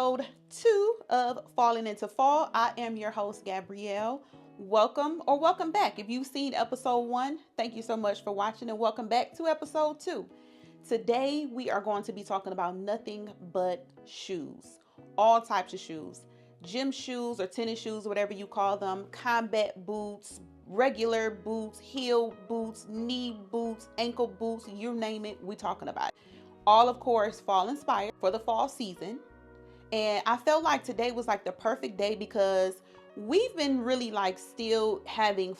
episode 2 of Falling into Fall. I am your host, Gabrielle. Welcome or welcome back. If you've seen episode 1, thank you so much for watching and welcome back to episode 2. Today, we are going to be talking about nothing but shoes. All types of shoes. Gym shoes or tennis shoes, whatever you call them. Combat boots, regular boots, heel boots, knee boots, ankle boots, you name it, we're talking about it. All, of course, fall inspired for the fall season. And I felt like today was like the perfect day because we've been really like still having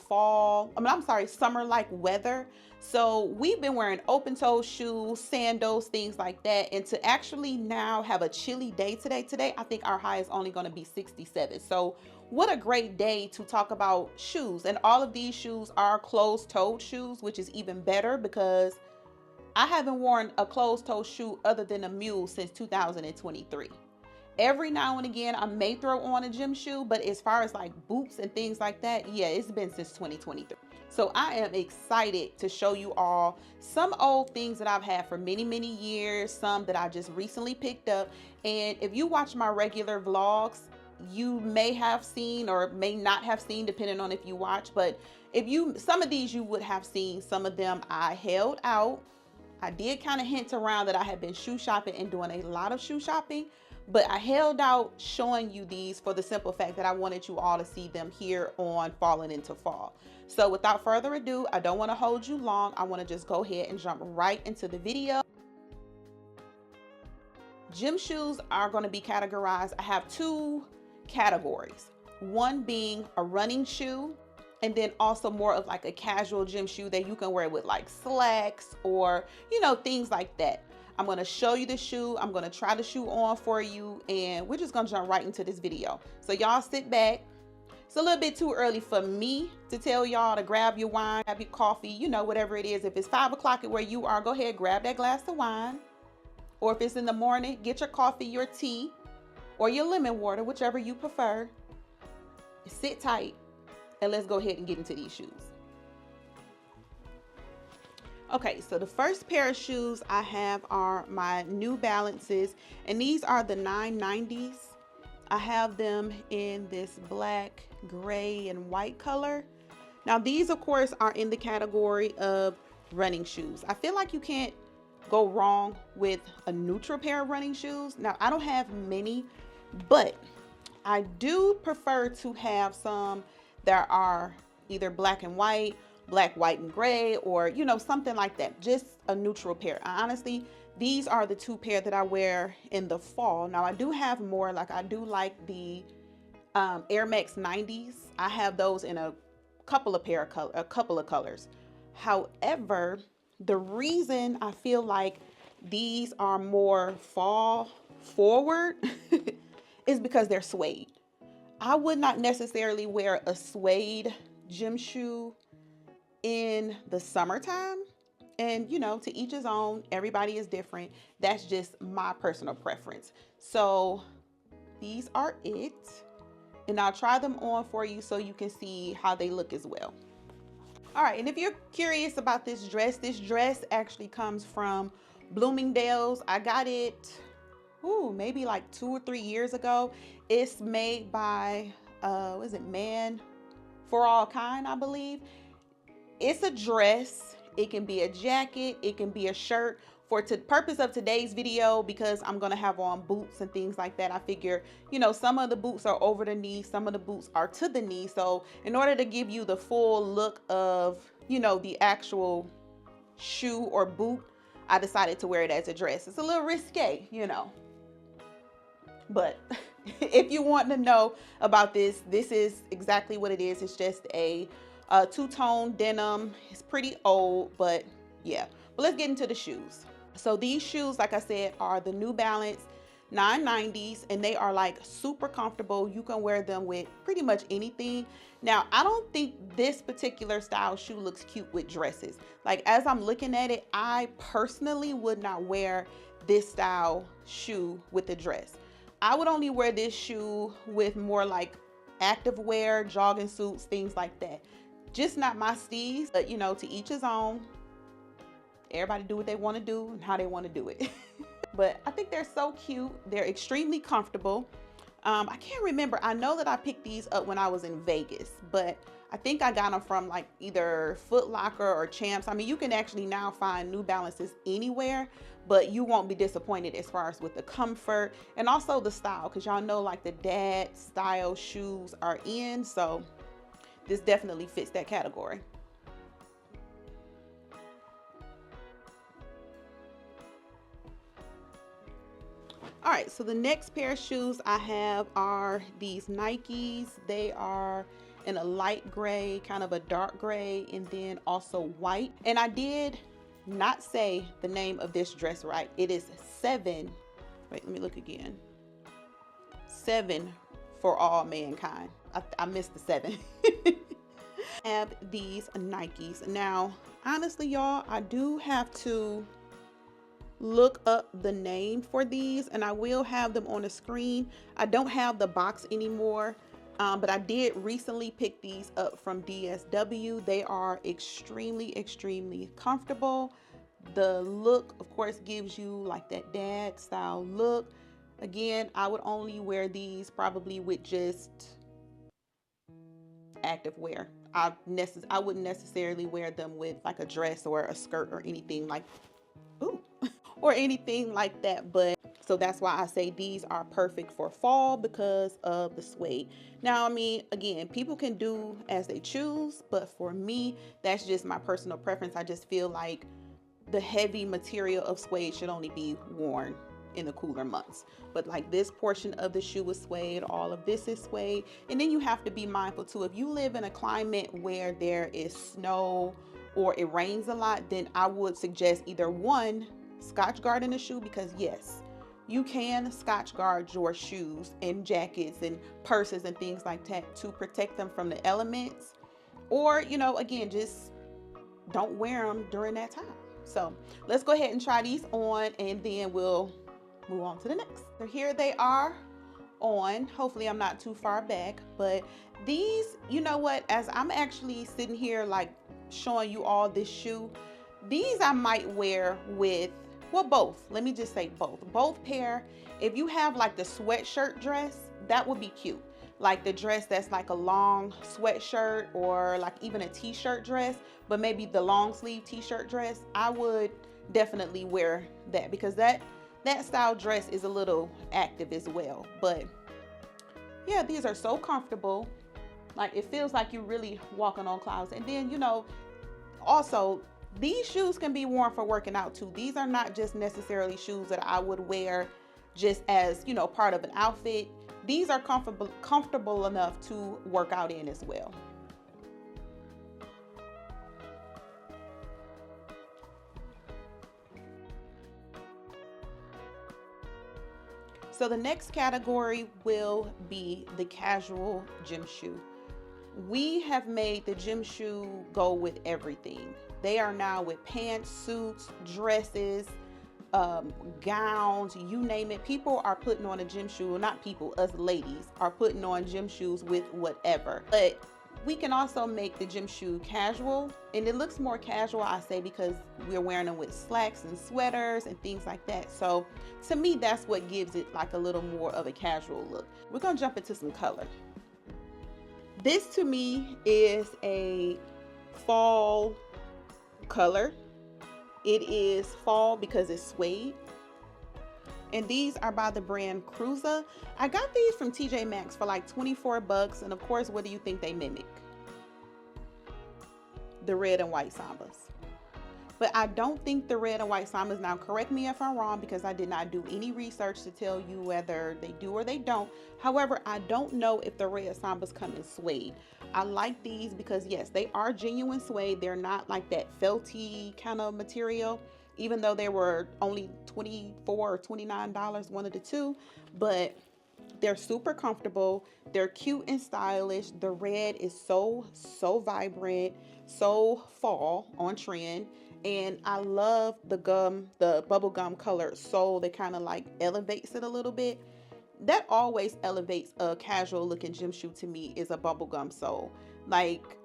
summer-like weather. So we've been wearing open-toe shoes, sandals, things like that. And to actually now have a chilly day today, I think our high is only going to be 67. So what a great day to talk about shoes. And all of these shoes are closed-toed shoes, which is even better because I haven't worn a closed-toe shoe other than a Mules since 2023. Every now and again, I may throw on a gym shoe, but as far as like boots and things like that, yeah, it's been since 2023. So I am excited to show you all some old things that I've had for many, many years, some that I just recently picked up. And if you watch my regular vlogs, you may have seen or may not have seen, depending on if you watch. But some of these you would have seen, some of them I held out. I did kind of hint around that I had been shoe shopping and doing a lot of shoe shopping, but I held out showing you these for the simple fact that I wanted you all to see them here on Falling into Fall. So without further ado, I don't want to hold you long. I want to just go ahead and jump right into the video. Gym shoes are going to be categorized. I have 2 categories. One being a running shoe, and then also more of like a casual gym shoe that you can wear with like slacks or, things like that. I'm going to show you the shoe. I'm going to try the shoe on for you, and we're just going to jump right into this video. So y'all sit back. It's a little bit too early for me to tell y'all to grab your wine, grab your coffee, whatever it is. If it's 5 o'clock at where you are, go ahead, grab that glass of wine. Or if it's in the morning, get your coffee, your tea, or your lemon water, whichever you prefer. Sit tight. And let's go ahead and get into these shoes. Okay, so the first pair of shoes I have are my New Balances, and these are the 990s. I have them in this black, gray, and white color. Now these, of course, are in the category of running shoes. I feel like you can't go wrong with a neutral pair of running shoes. Now I don't have many, but I do prefer to have some that are either black and white, black, white, and gray, or, something like that. Just a neutral pair. Honestly, these are the 2 pair that I wear in the fall. Now, I do have more. Like, I do like the Air Max 90s. I have those in a couple of colors. However, the reason I feel like these are more fall forward is because they're suede. I would not necessarily wear a suede gym shoe in the summertime. And, to each his own. Everybody is different. That's just my personal preference. So these are it. And I'll try them on for you so you can see how they look as well. All right. And if you're curious about this dress actually comes from Bloomingdale's. I got it maybe like 2 or 3 years ago. It's made by Man for All Kind, I believe. It's a dress. It can be a jacket, it can be a shirt. For the purpose of today's video, because I'm gonna have on boots and things like that, I figure, some of the boots are over the knee, some of the boots are to the knee. So in order to give you the full look of, the actual shoe or boot, I decided to wear it as a dress. It's a little risque, But if you want to know about this is exactly what it is. It's just a 2-tone denim. It's pretty old, but yeah. But let's get into the shoes. So these shoes, like I said, are the New Balance 990s, and they are like super comfortable. You can wear them with pretty much anything. Now, I don't think this particular style shoe looks cute with dresses. Like, as I'm looking at it, I personally would not wear this style shoe with a dress. I would only wear this shoe with more like active wear, jogging suits, things like that. Just not my steez, but to each his own. Everybody do what they want to do and how they want to do it. but I think they're so cute. They're extremely comfortable. I can't remember. I know that I picked these up when I was in Vegas, but I think I got them from like either Foot Locker or Champs. I mean, you can actually now find New Balances anywhere, but you won't be disappointed as far as with the comfort and also the style, because y'all know like the dad style shoes are in, so this definitely fits that category. All right, so the next pair of shoes I have are these Nikes. They are in a light gray, kind of a dark gray, and then also white. And I did not say the name of this dress right. It is 7. Wait, let me look again. 7 for all mankind. I missed the 7. Have these Nikes. Now, honestly, y'all, I do have to look up the name for these, and I will have them on the screen. I don't have the box anymore, but I did recently pick these up from DSW. They are extremely comfortable. The look, of course, gives you like that dad style look. Again, I would only wear these probably with just active wear. I wouldn't necessarily wear them with like a dress or a skirt or anything like or anything like that. But so that's why I say these are perfect for fall because of the suede. Now, I mean, again, people can do as they choose, but for me, that's just my personal preference. I just feel like the heavy material of suede should only be worn in the cooler months. But like this portion of the shoe is suede, all of this is suede. And then you have to be mindful too, if you live in a climate where there is snow or it rains a lot, then I would suggest either one, Scotch guard in the shoe, because yes, you can Scotch guard your shoes and jackets and purses and things like that to protect them from the elements. Or, you know, again, just don't wear them during that time. So let's go ahead and try these on, and then we'll move on to the next. So here they are on. Hopefully I'm not too far back, but these, you know what, as I'm actually sitting here like showing you all this shoe, these I might wear with, well, both. Let me just say both pair. If you have like the sweatshirt dress, that would be cute. Like the dress that's like a long sweatshirt, or like even a t-shirt dress, but maybe the long sleeve t-shirt dress, I would definitely wear that, because that style dress is a little active as well. But yeah, these are so comfortable. Like it feels like you're really walking on clouds. And then, you know, also these shoes can be worn for working out too. These are not just necessarily shoes that I would wear just as, you know, part of an outfit. These are comfortable enough to work out in as well. So the next category will be the casual gym shoe. We have made the gym shoe go with everything. They are now with pants, suits, dresses, gowns, you name it. People are putting on a gym shoe. Well, not people, us ladies are putting on gym shoes with whatever. But we can also make the gym shoe casual, and it looks more casual, I say, because we're wearing them with slacks and sweaters and things like that. So to me, that's what gives it like a little more of a casual look. We're gonna jump into some color. This to me is a fall color. It is fall because it's suede. And these are by the brand Cruiser. I got these from TJ Maxx for like 24 bucks. And of course, what do you think they mimic? The red and white Sambas. But I don't think the red and white Sambas, now correct me if I'm wrong, because I did not do any research to tell you whether they do or they don't. However, I don't know if the red Sambas come in suede. I like these because yes, they are genuine suede. They're not like that felty kind of material, even though they were only $24 or $29, one of the two. But they're super comfortable. They're cute and stylish. The red is so vibrant, so fall on trend. And I love the bubble gum color sole that kind of like elevates it a little bit. That always elevates a casual looking gym shoe to me, is a bubblegum sole. Like,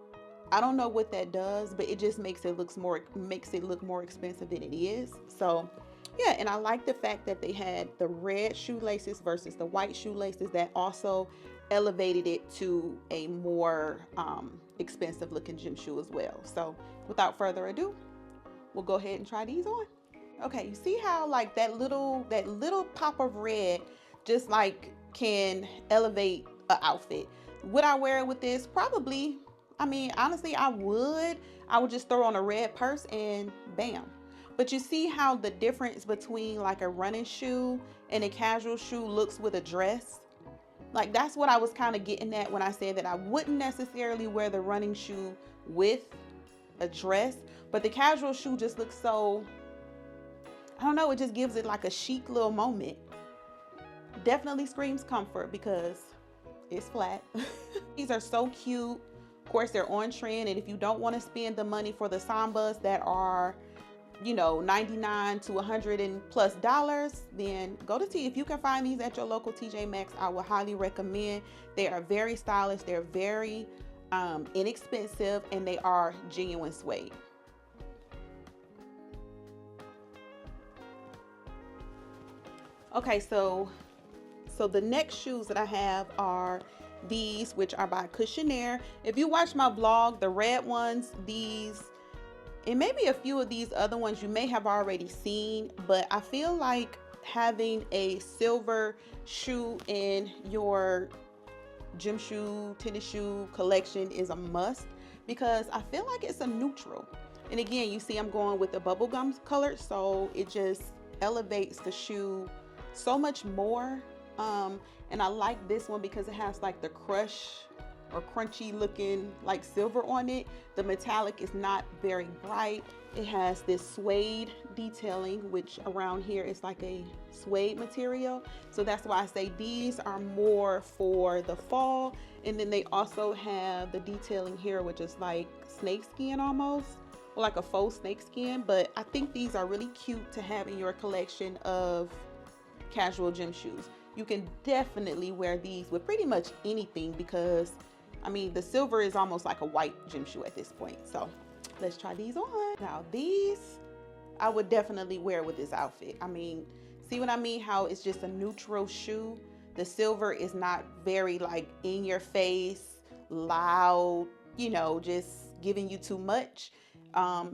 I don't know what that does, but it just makes it look more expensive than it is. So Yeah, and I like the fact that they had the red shoelaces versus the white shoelaces. That also elevated it to a more expensive looking gym shoe as well. So without further ado, we'll go ahead and try these on. Okay, you see how like that little pop of red just like can elevate an outfit. Would I wear it with this? Probably. I mean, honestly, I would. I would just throw on a red purse and bam. But you see how the difference between like a running shoe and a casual shoe looks with a dress? Like that's what I was kind of getting at when I said that I wouldn't necessarily wear the running shoe with a dress, but the casual shoe just looks so, I don't know, it just gives it like a chic little moment. Definitely screams comfort because it's flat. These are so cute. Of course, they're on trend, and if you don't want to spend the money for the Sambas that are, you know, $99 to $100 and plus, then go to T. If you can find these at your local TJ Maxx, I would highly recommend. They are very stylish. They're very inexpensive, and they are genuine suede. Okay, so the next shoes that I have are these, which are by Cushionaire. If you watch my vlog, the red ones, these, and maybe a few of these other ones you may have already seen, but I feel like having a silver shoe in your gym shoe, tennis shoe collection is a must because I feel like it's a neutral. And again, you see I'm going with the bubblegum color, so it just elevates the shoe so much more. And I like this one because it has like the crush or crunchy looking like silver on it. The metallic is not very bright. It has this suede detailing, which around here is like a suede material. So that's why I say these are more for the fall. And then they also have the detailing here, which is like snake skin almost, or like a faux snake skin. But I think these are really cute to have in your collection of casual gym shoes. You can definitely wear these with pretty much anything because, I mean, the silver is almost like a white gym shoe at this point. So let's try these on. Now these, I would definitely wear with this outfit. I mean, see what I mean? How it's just a neutral shoe. The silver is not very like in your face, loud, you know, just giving you too much.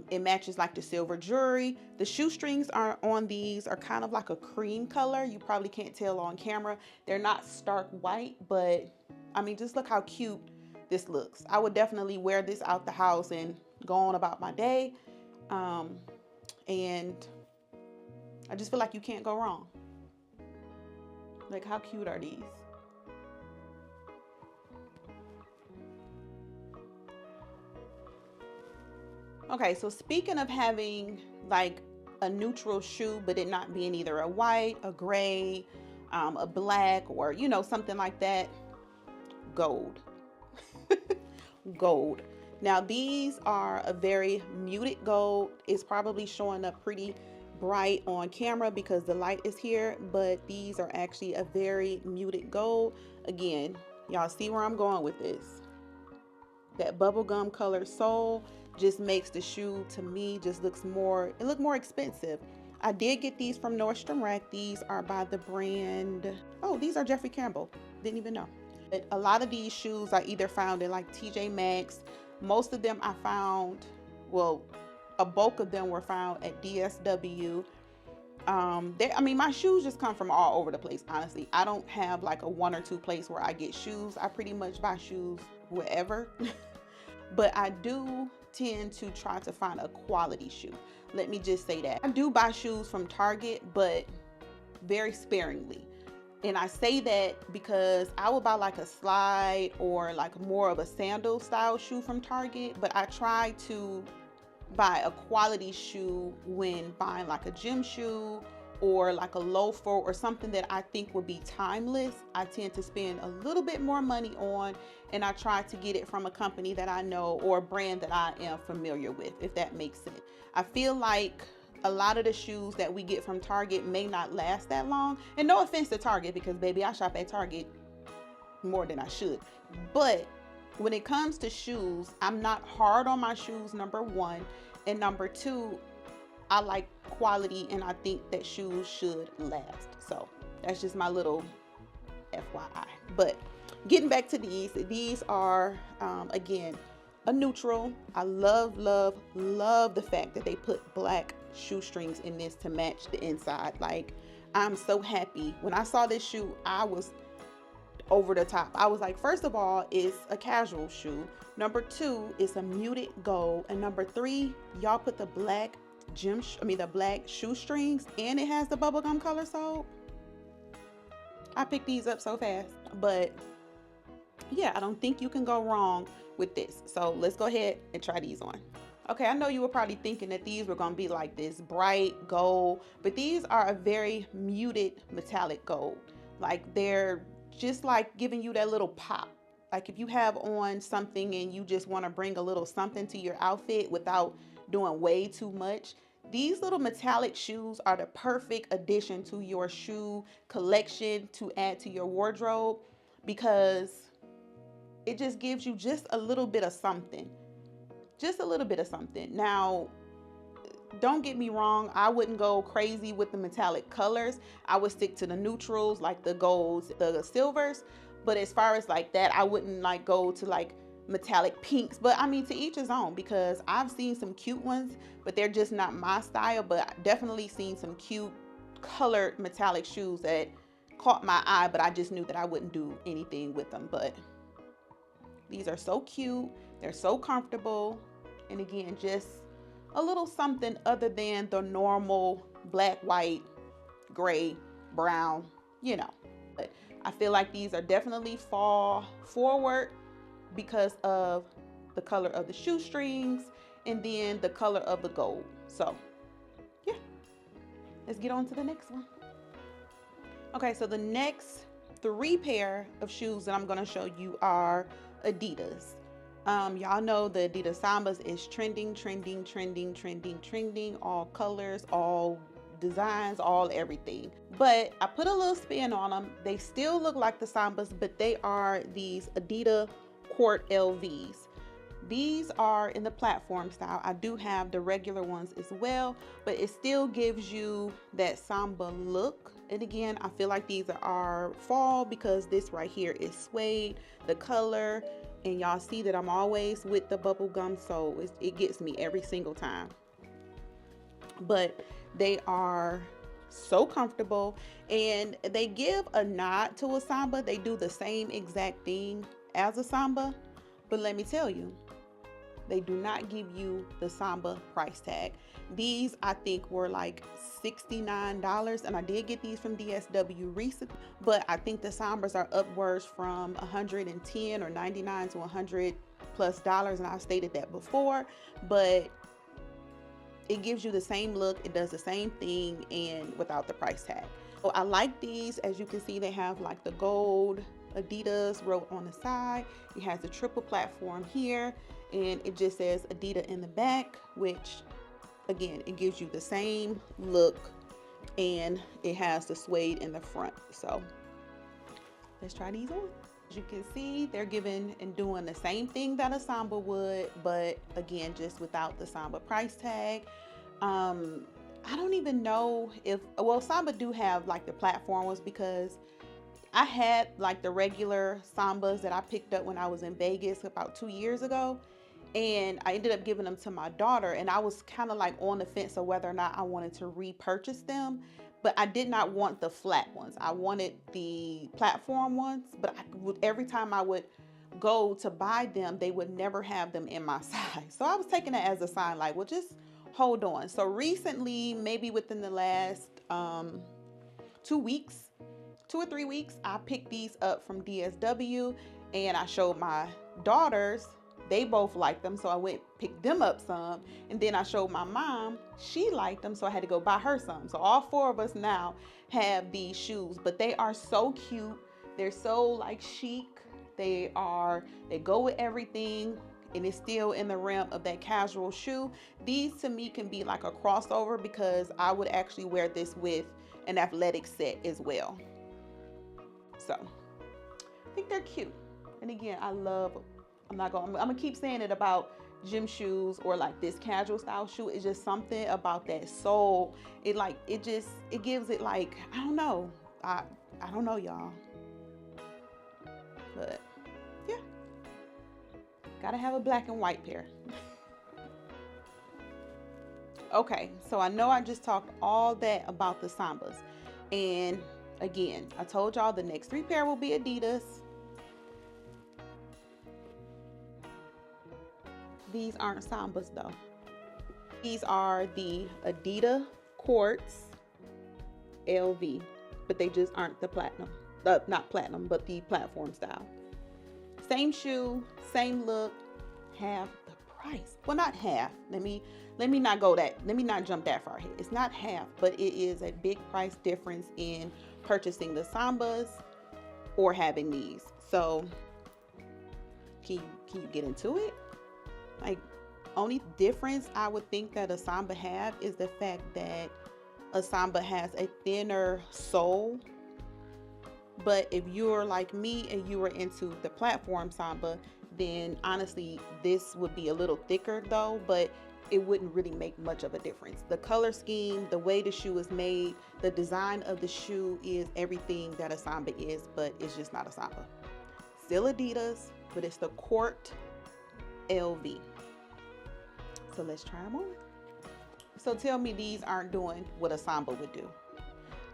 It matches like the silver jewelry. The shoestrings are on these are kind of like a cream color. You probably can't tell on camera. They're not stark white, but I mean, just look how cute this looks. I would definitely wear this out the house and go on about my day. And I just feel like you can't go wrong. Like, how cute are these? Okay, so speaking of having like a neutral shoe, but it not being either a white, a gray, a black, or, you know, something like that, gold. Gold. Now these are a very muted gold. It's probably showing up pretty bright on camera because the light is here, but these are actually a very muted gold. Again, y'all see where I'm going with this. That bubblegum colored sole just makes the shoe, to me, just looks more, it look more expensive. I did get these from Nordstrom Rack. These are by the brand, oh, these are Jeffrey Campbell, didn't even know. But a lot of these shoes I either found in like TJ Maxx. Most of them I found, well, a bulk of them were found at DSW. I mean, my shoes just come from all over the place, honestly. I don't have like a one or two place where I get shoes. I pretty much buy shoes wherever. But I do tend to try to find a quality shoe. Let me just say that. I do buy shoes from Target, but very sparingly. And I say that because I will buy like a slide or like more of a sandal style shoe from Target, but I try to buy a quality shoe when buying like a gym shoe or like a loafer or something that I think would be timeless. I tend to spend a little bit more money on, and I try to get it from a company that I know or a brand that I am familiar with, if that makes sense. I feel like a lot of the shoes that we get from Target may not last that long. And no offense to Target, because baby, I shop at Target more than I should. But when it comes to shoes, I'm not hard on my shoes, number one. And number two, I like quality, and I think that shoes should last. So that's just my little FYI. But getting back to these are again a neutral. I love the fact that they put black shoestrings in this to match the inside. Like, I'm so happy. When I saw this shoe, I was over the top. I was like, first of all, it's a casual shoe. Number two, it's a muted gold. And number three, y'all put the black the black shoestrings, and it has the bubblegum color sole. I picked these up so fast. But yeah, I don't think you can go wrong with this. So let's go ahead and try these on. Okay, I know you were probably thinking that these were gonna be like this bright gold, but these are a very muted metallic gold. Like, they're just like giving you that little pop. Like, if you have on something and you just want to bring a little something to your outfit without doing way too much, these little metallic shoes are the perfect addition to your shoe collection to add to your wardrobe, because it just gives you just a little bit of something. Just a little bit of something. Now, don't get me wrong, I wouldn't go crazy with the metallic colors. I would stick to the neutrals, like the golds, the silvers. But as far as like that, I wouldn't like go to like metallic pinks. But I mean, to each his own, because I've seen some cute ones, but they're just not my style. But I've definitely seen some cute colored metallic shoes that caught my eye, but I just knew that I wouldn't do anything with them. But these are so cute. They're so comfortable. And again, just a little something other than the normal black, white, gray, brown, you know. But I feel like these are definitely fall forward because of the color of the shoestrings and then the color of the gold. So yeah, let's get on to the next one. Okay, so the next 3 pair of shoes that I'm going to show you are Adidas. Y'all know the Adidas Sambas is trending, all colors, all designs, all everything. But I put a little spin on them. They still look like the Sambas, but they are these Adidas Court LVs. These are in the platform style. I do have the regular ones as well, but it still gives you that Samba look. And again, I feel like these are fall because this right here is suede, the color. And y'all see that I'm always with the bubble gum, so it gets me every single time. But they are so comfortable, and they give a nod to a Samba. They do the same exact thing as a Samba, but let me tell you, they do not give you the Samba price tag. These I think were like $69, and I did get these from DSW recently, but I think the Sambas are upwards from $110 or $99 to $100+, and I've stated that before. But it gives you the same look, it does the same thing, and without the price tag. So I like these. As you can see, they have like the gold Adidas wrote on the side. It has the triple platform here, and it just says Adidas in the back, which again, it gives you the same look, and it has the suede in the front. So let's try these on. As you can see, they're giving and doing the same thing that a Samba would, but again, just without the Samba price tag. I don't even know if, well, Samba do have like the platform ones, because I had like the regular Sambas that I picked up when I was in Vegas about 2 years ago. And I ended up giving them to my daughter, and I was kind of like on the fence of whether or not I wanted to repurchase them. But I did not want the flat ones. I wanted the platform ones, but every time I would go to buy them, they would never have them in my size. So I was taking it as a sign like, well, just hold on. So recently, maybe within the last 2 weeks, 2 or 3 weeks, I picked these up from DSW, and I showed my daughters. They both liked them, so I went picked them up some, and then I showed my mom. She liked them, so I had to go buy her some. So all 4 of us now have these shoes, but they are so cute. They're so like chic. They go with everything, and it's still in the realm of that casual shoe. These to me can be like a crossover, because I would actually wear this with an athletic set as well. So I think they're cute. And again, I'm gonna keep saying it about gym shoes or like this casual style shoe. It's just something about that sole. It like, it gives it like, I don't know. I don't know, y'all. But yeah, gotta have a black and white pair. Okay, so I know I just talked all that about the Sambas. And again, I told y'all the next 3 pair will be Adidas. These aren't Sambas though. These are the Adidas Quartz LV, but they just aren't the platinum. Not platinum, but the platform style. Same shoe, same look, half the price. Well, not half. Let me not go that. Let me not jump that far ahead. It's not half, but it is a big price difference in purchasing the Sambas or having these. So can you get into it? Like, only difference I would think that a Samba have is the fact that a Samba has a thinner sole. But if you're like me and you were into the platform Samba, then honestly this would be a little thicker though, but it wouldn't really make much of a difference. The color scheme, the way the shoe is made, the design of the shoe is everything that a Samba is, but it's just not a Samba. Still Adidas, but it's the Quartz LV. So let's try them on. So tell me these aren't doing what a Samba would do.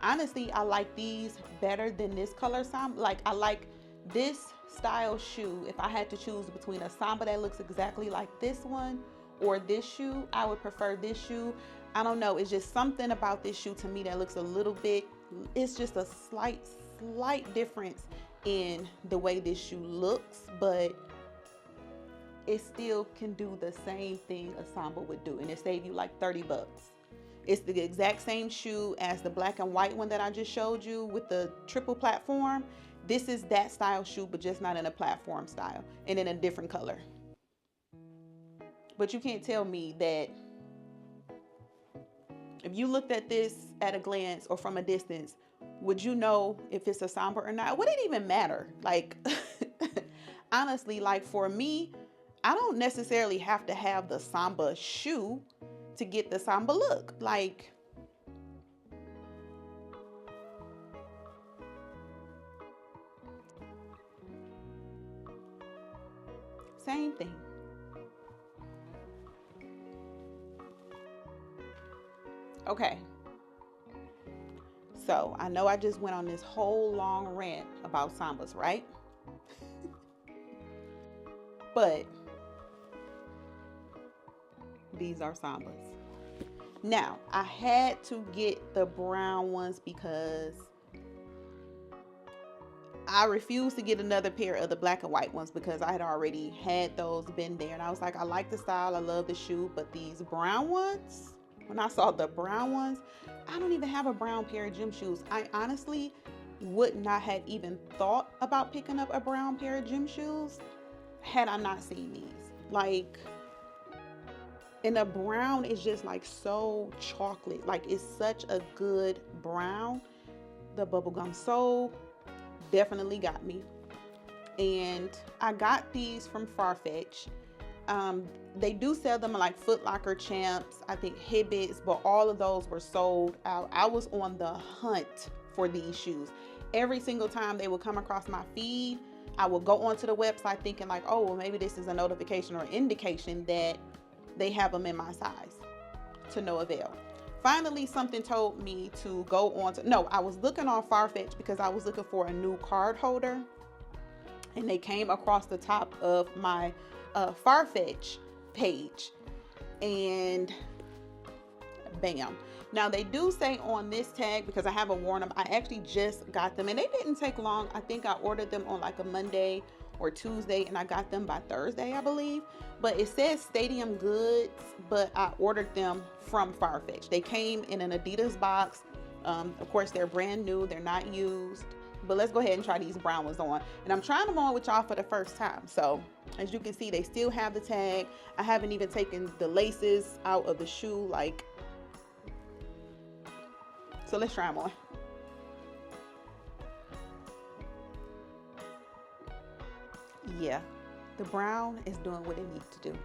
Honestly, I like these better than this color Samba. Like, I like this style shoe. If I had to choose between a Samba that looks exactly like this one or this shoe, I would prefer this shoe. I don't know, it's just something about this shoe to me that looks a little bit, it's just a slight difference in the way this shoe looks, but it still can do the same thing a Samba would do, and it save you like 30 bucks. It's the exact same shoe as the black and white one that I just showed you with the triple platform. This is that style shoe, but just not in a platform style and in a different color. But you can't tell me that if you looked at this at a glance or from a distance, would you know if it's a Samba or not? Would it even matter? Like, honestly, like for me, I don't necessarily have to have the Samba shoe to get the Samba look. Like, same thing. Okay. So I know I just went on this whole long rant about Sambas, right? But these are Sambas. Now, I had to get the brown ones because I refused to get another pair of the black and white ones because I had already had those, been there. And I was like, I like the style, I love the shoe, but these brown ones, when I saw the brown ones, I don't even have a brown pair of gym shoes. I honestly would not have even thought about picking up a brown pair of gym shoes had I not seen these. Like, and the brown is just like so chocolate. Like, it's such a good brown. The bubblegum sole definitely got me. And I got these from Farfetch. They do sell them like Foot Locker, Champs, I think Hibbits, but all of those were sold out. I was on the hunt for these shoes. Every single time they would come across my feed, I would go onto the website thinking like, oh, well, maybe this is a notification or indication that they have them in my size. To no avail. Finally, something told me to go on to, no, I was looking on Farfetch because I was looking for a new card holder, and they came across the top of my Farfetch page, and bam. Now they do say on this tag, because I haven't worn them, I actually just got them and they didn't take long. I think I ordered them on like a Monday or Tuesday and I got them by Thursday, I believe. But it says Stadium Goods, but I ordered them from Farfetch. They came in an Adidas box. Of course, they're brand new, they're not used. But let's go ahead and try these brown ones on. And I'm trying them on with y'all for the first time. So as you can see, they still have the tag. I haven't even taken the laces out of the shoe. Like, so let's try them on. Yeah, the brown is doing what it needs to do.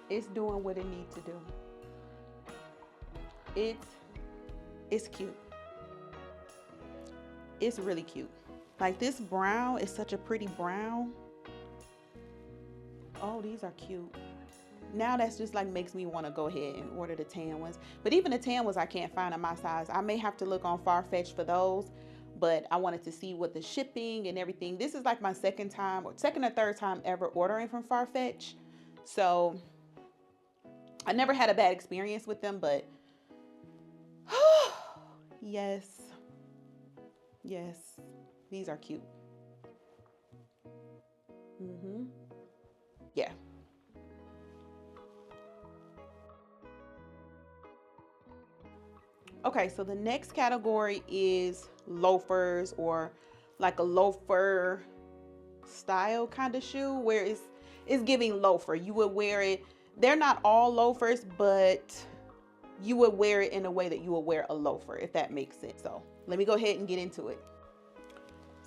It's doing what it needs to do. It's cute. It's really cute. Like this brown is such a pretty brown. Oh, these are cute. Now that's just like makes me want to go ahead and order the tan ones. But even the tan ones I can't find in my size. I may have to look on Farfetch for those. But I wanted to see what the shipping and everything. This is like my second or third time ever ordering from Farfetch. So I never had a bad experience with them, but yes. Yes. These are cute. Yeah. Okay, so the next category is loafers, or like a loafer style kind of shoe, where it's giving loafer. You would wear it. They're not all loafers, but you would wear it in a way that you would wear a loafer, if that makes sense. So let me go ahead and get into it.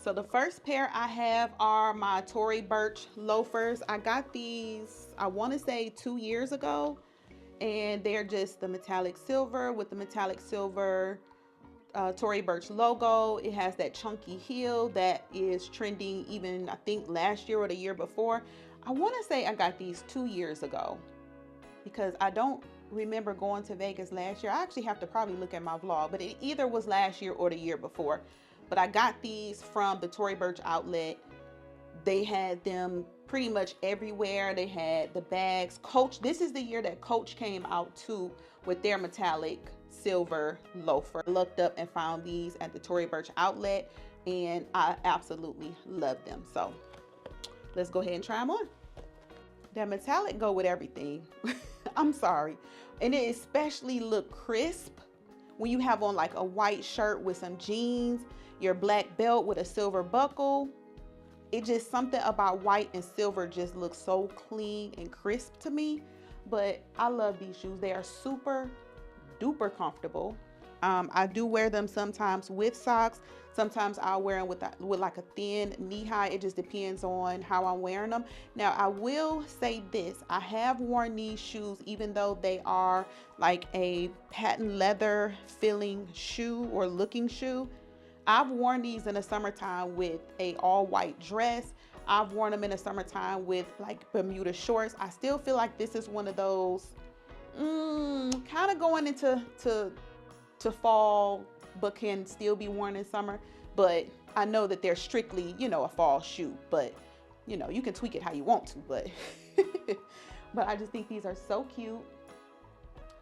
So the first pair I have are my Tory Burch loafers. I got these, I want to say 2 years ago. And they're just the metallic silver with the metallic silver Tory Burch logo. It has that chunky heel that is trending even, I think, last year or the year before. I want to say I got these 2 years ago because I don't remember going to Vegas last year. I actually have to probably look at my vlog, but it either was last year or the year before. But I got these from the Tory Burch outlet. They had them pretty much everywhere. They had the bags. Coach, this is the year that Coach came out too with their metallic silver loafer. I looked up and found these at the Tory Burch outlet, and I absolutely love them. So let's go ahead and try them on. That metallic go with everything. I'm sorry. And it especially look crisp when you have on like a white shirt with some jeans, your black belt with a silver buckle. It just, something about white and silver just looks so clean and crisp to me. But I love these shoes. They are super duper comfortable. I do wear them sometimes with socks. Sometimes I'll wear them with like a thin knee high. It just depends on how I'm wearing them. Now I will say this, I have worn these shoes even though they are like a patent leather feeling shoe or looking shoe. I've worn these in the summertime with a all white dress. I've worn them in the summertime with like Bermuda shorts. I still feel like this is one of those kind of going into fall, but can still be worn in summer. But I know that they're strictly, you know, a fall shoe, but you know, you can tweak it how you want to, but but I just think these are so cute.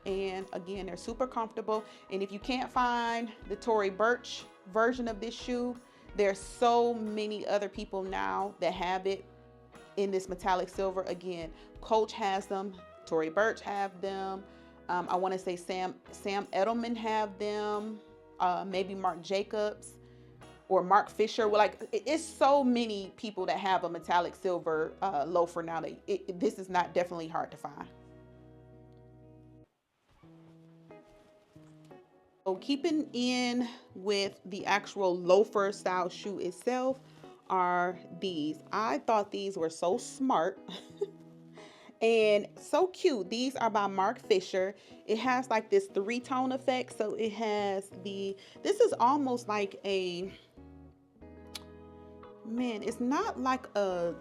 And again, they're super comfortable. And if you can't find the Tory Burch version of this shoe, there's so many other people now that have it in this metallic silver. Again, Coach has them, Tory Burch have them. I want to say Sam Edelman have them. Maybe Marc Jacobs or Mark Fisher. Well, like it's so many people that have a metallic silver loafer now that this is not definitely hard to find. So keeping in with the actual loafer style shoe itself are these. I thought these were so smart and so cute. These are by Mark Fisher. It has like this 3-tone effect. So it has this is almost like a, man, it's not like a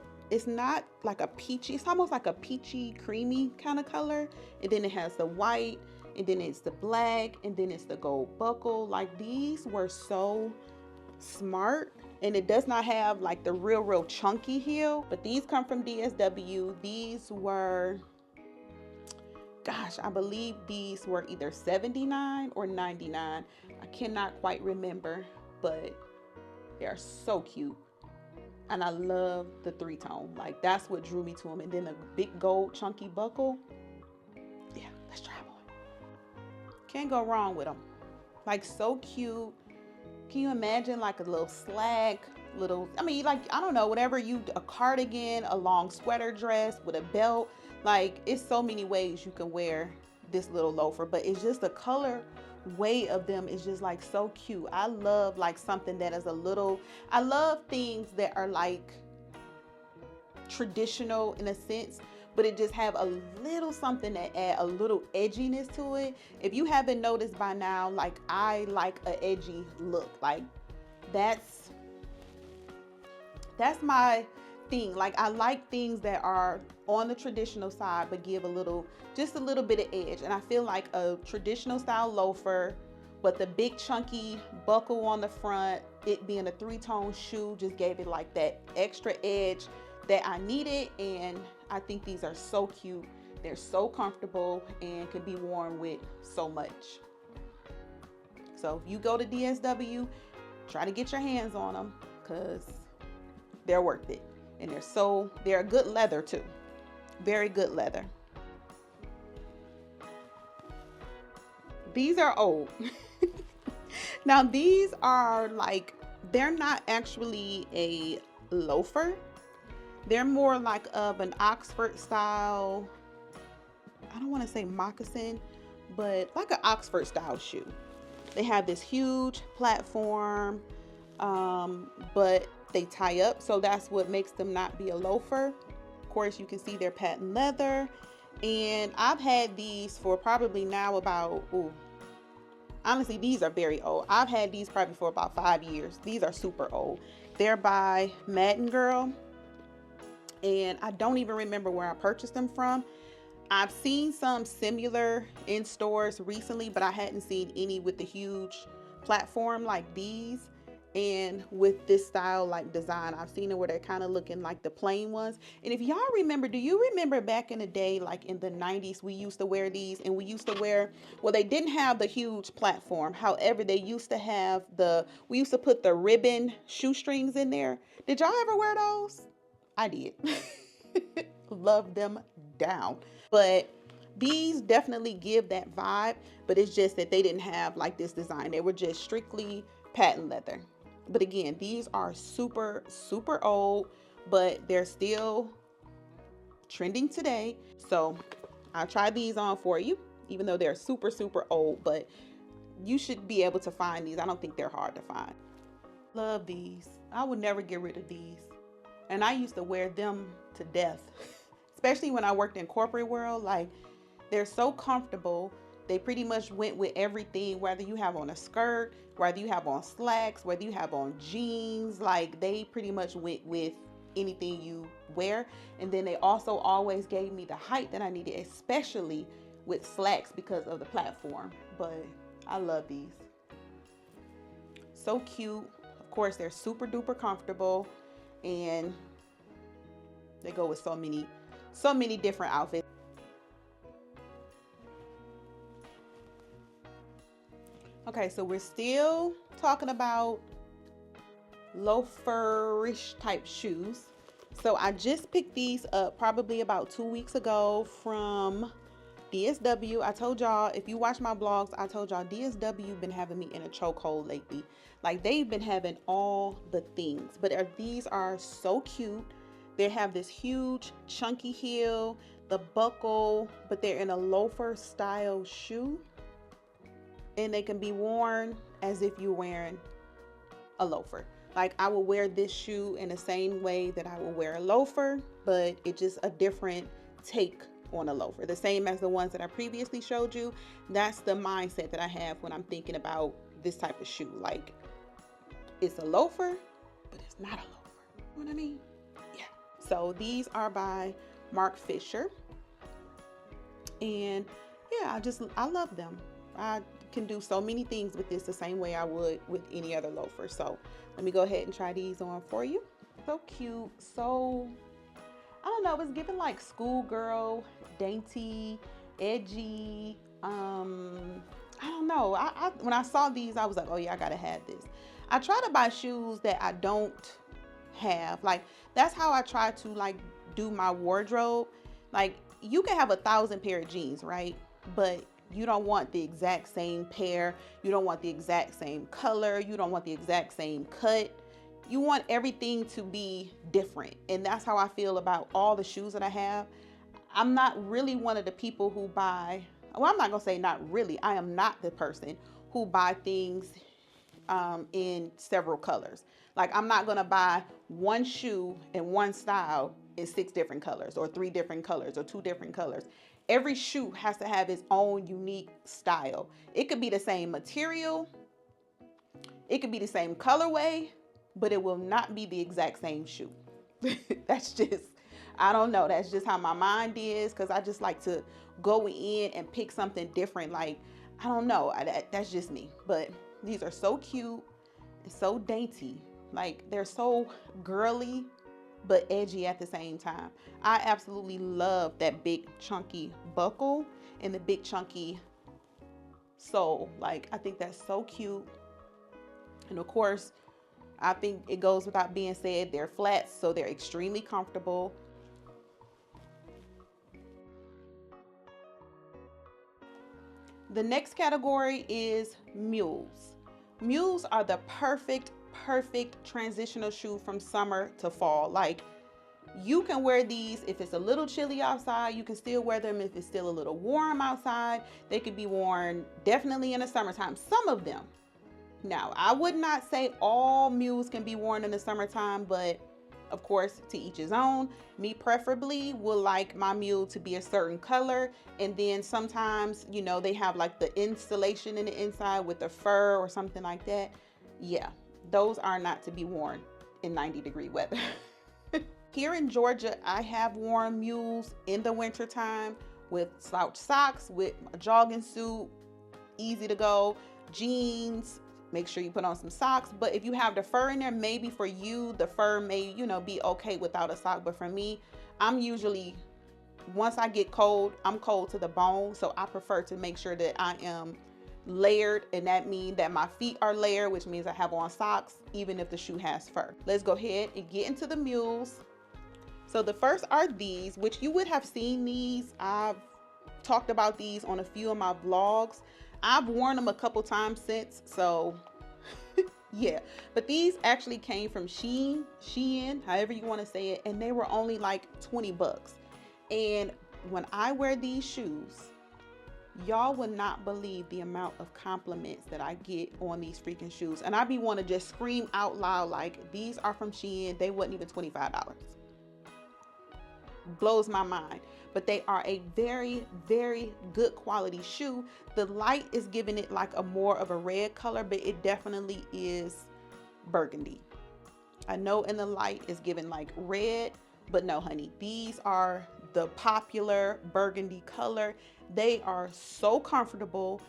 peachy, it's almost like a peachy creamy kind of color. And then it has the white, and then it's the black, and then it's the gold buckle. Like these were so smart. And it does not have like the real chunky heel, but these come from DSW. These were, gosh, I believe these were either $79 or $99. I cannot quite remember, but they are so cute. And I love the 3-tone. Like that's what drew me to them. And then the big gold chunky buckle. Yeah, let's try them on. Can't go wrong with them. Like so cute. Can you imagine like a little slack, I mean, like, I don't know, whatever a cardigan, a long sweater dress with a belt. Like it's so many ways you can wear this little loafer, but it's just the color way of them is just like so cute. I love like something that is I love things that are like traditional in a sense, but it just have a little something that add a little edginess to it. If you haven't noticed by now, like I like a edgy look. Like that's my thing. Like I like things that are on the traditional side but give just a little bit of edge. And I feel like a traditional style loafer, but the big chunky buckle on the front, it being a 3-tone shoe, just gave it like that extra edge that I needed. And I think these are so cute. They're so comfortable and can be worn with so much. So if you go to DSW, try to get your hands on them because they're worth it. And they're a good leather too. Very good leather. These are old. Now these are like, they're not actually a loafer. They're more like of an Oxford style, I don't want to say moccasin, but like an Oxford style shoe. They have this huge platform, but they tie up. So that's what makes them not be a loafer. Of course, you can see they're patent leather. And I've had these for probably now about, honestly, these are very old. I've had these probably for about 5 years. These are super old. They're by Madden Girl. And I don't even remember where I purchased them from. I've seen some similar in stores recently, but I hadn't seen any with the huge platform like these. And with this style like design, I've seen it where they're kind of looking like the plain ones. And if y'all remember, do you remember back in the day, like in the 90s, we used to wear these, and we used to wear, well, they didn't have the huge platform. However, they used to have we used to put the ribbon shoestrings in there. Did y'all ever wear those? I did. Love them down. But these definitely give that vibe, but it's just that they didn't have like this design. They were just strictly patent leather. But again, these are super, super old, but they're still trending today. So I tried these on for you, even though they're super, super old, but you should be able to find these. I don't think they're hard to find. Love these. I would never get rid of these. And I used to wear them to death, especially when I worked in corporate world. Like, they're so comfortable. They pretty much went with everything, whether you have on a skirt, whether you have on slacks, whether you have on jeans. Like, they pretty much went with anything you wear. And then they also always gave me the height that I needed, especially with slacks because of the platform. But I love these. So cute. Of course, they're super duper comfortable, and they go with so many different outfits. Okay, so we're still talking about loaferish type shoes. So I just picked these up probably about 2 weeks ago from DSW. I told y'all, if you watch my blogs, I told y'all DSW been having me in a chokehold lately. Like, they've been having all the things, but these are so cute. They have this huge chunky heel, the buckle, but they're in a loafer style shoe. And they can be worn as if you're wearing a loafer. Like, I will wear this shoe in the same way that I will wear a loafer, but it's just a different take on a loafer. The same as the ones that I previously showed you. That's the mindset that I have when I'm thinking about this type of shoe. Like, it's a loafer, but it's not a loafer. You know what I mean? Yeah. So these are by Mark Fisher. And yeah, I love them. I can do so many things with this the same way I would with any other loafer. So let me go ahead and try these on for you. So cute. So, I don't know, it's giving like schoolgirl, dainty, edgy. I don't know. When I saw these, I was like, oh yeah, I gotta have this. I try to buy shoes that I don't have. Like, that's how I try to like do my wardrobe. Like, you can have 1,000 pair of jeans, right? But you don't want the exact same pair. You don't want the exact same color. You don't want the exact same cut. You want everything to be different. And that's how I feel about all the shoes that I have. I'm not really one of the people who buy, well, I'm not gonna say not really. I am not the person who buy things in several colors. Like, I'm not gonna buy one shoe in one style in 6 different colors or 3 different colors or 2 different colors. Every shoe has to have its own unique style. It could be the same material, it could be the same colorway, but it will not be the exact same shoe. That's just, I don't know. That's just how my mind is, because I just like to go in and pick something different. Like, I don't know. That's just me. But these are so cute and so dainty. Like, they're so girly, but edgy at the same time. I absolutely love that big chunky buckle and the big chunky sole. Like, I think that's so cute. And of course, I think it goes without being said, they're flats, so they're extremely comfortable. The next category is Mules. Mules are the perfect transitional shoe from summer to fall. Like, you can wear these if it's a little chilly outside. You can still wear them if it's still a little warm outside. They could be worn definitely in the summertime. Some of them. Now, I would not say all mules can be worn in the summertime, but of course, to each his own. Me preferably would like my mule to be a certain color, and then sometimes, you know, they have like the insulation in the inside with the fur or something like that. Yeah, those are not to be worn in 90-degree weather. Here in Georgia, I have worn mules in the wintertime with slouch socks, with a jogging suit, easy to go, jeans. Make sure you put on some socks. But if you have the fur in there, maybe for you, the fur may, you know, be okay without a sock. But for me, I'm usually, once I get cold, I'm cold to the bone. So I prefer to make sure that I am layered, and that means that my feet are layered, which means I have on socks, even if the shoe has fur. Let's go ahead and get into the mules. So the first are these, which you would have seen these. I've talked about these on a few of my vlogs. I've worn them a couple times since, so yeah. But these actually came from Shein, however you want to say it, and they were only like 20 bucks. And when I wear these shoes, y'all would not believe the amount of compliments that I get on these freaking shoes. And I be want to just scream out loud, like, these are from Shein. They wasn't even $25. Blows my mind. But they are a very good quality shoe. The light is giving it like a more of a red color, but it definitely is burgundy. I know in the light is giving like red, but no, honey, these are the popular burgundy color. They are so comfortable.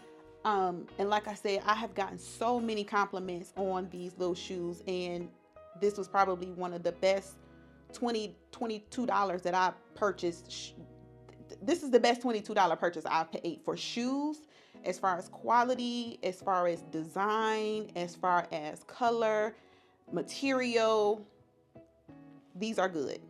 And like I said, I have gotten so many compliments on these little shoes, and this was probably one of the best $22 that I purchased. This is the best $22 purchase I've paid for shoes, as far as quality, as far as design, as far as color, material. These are good.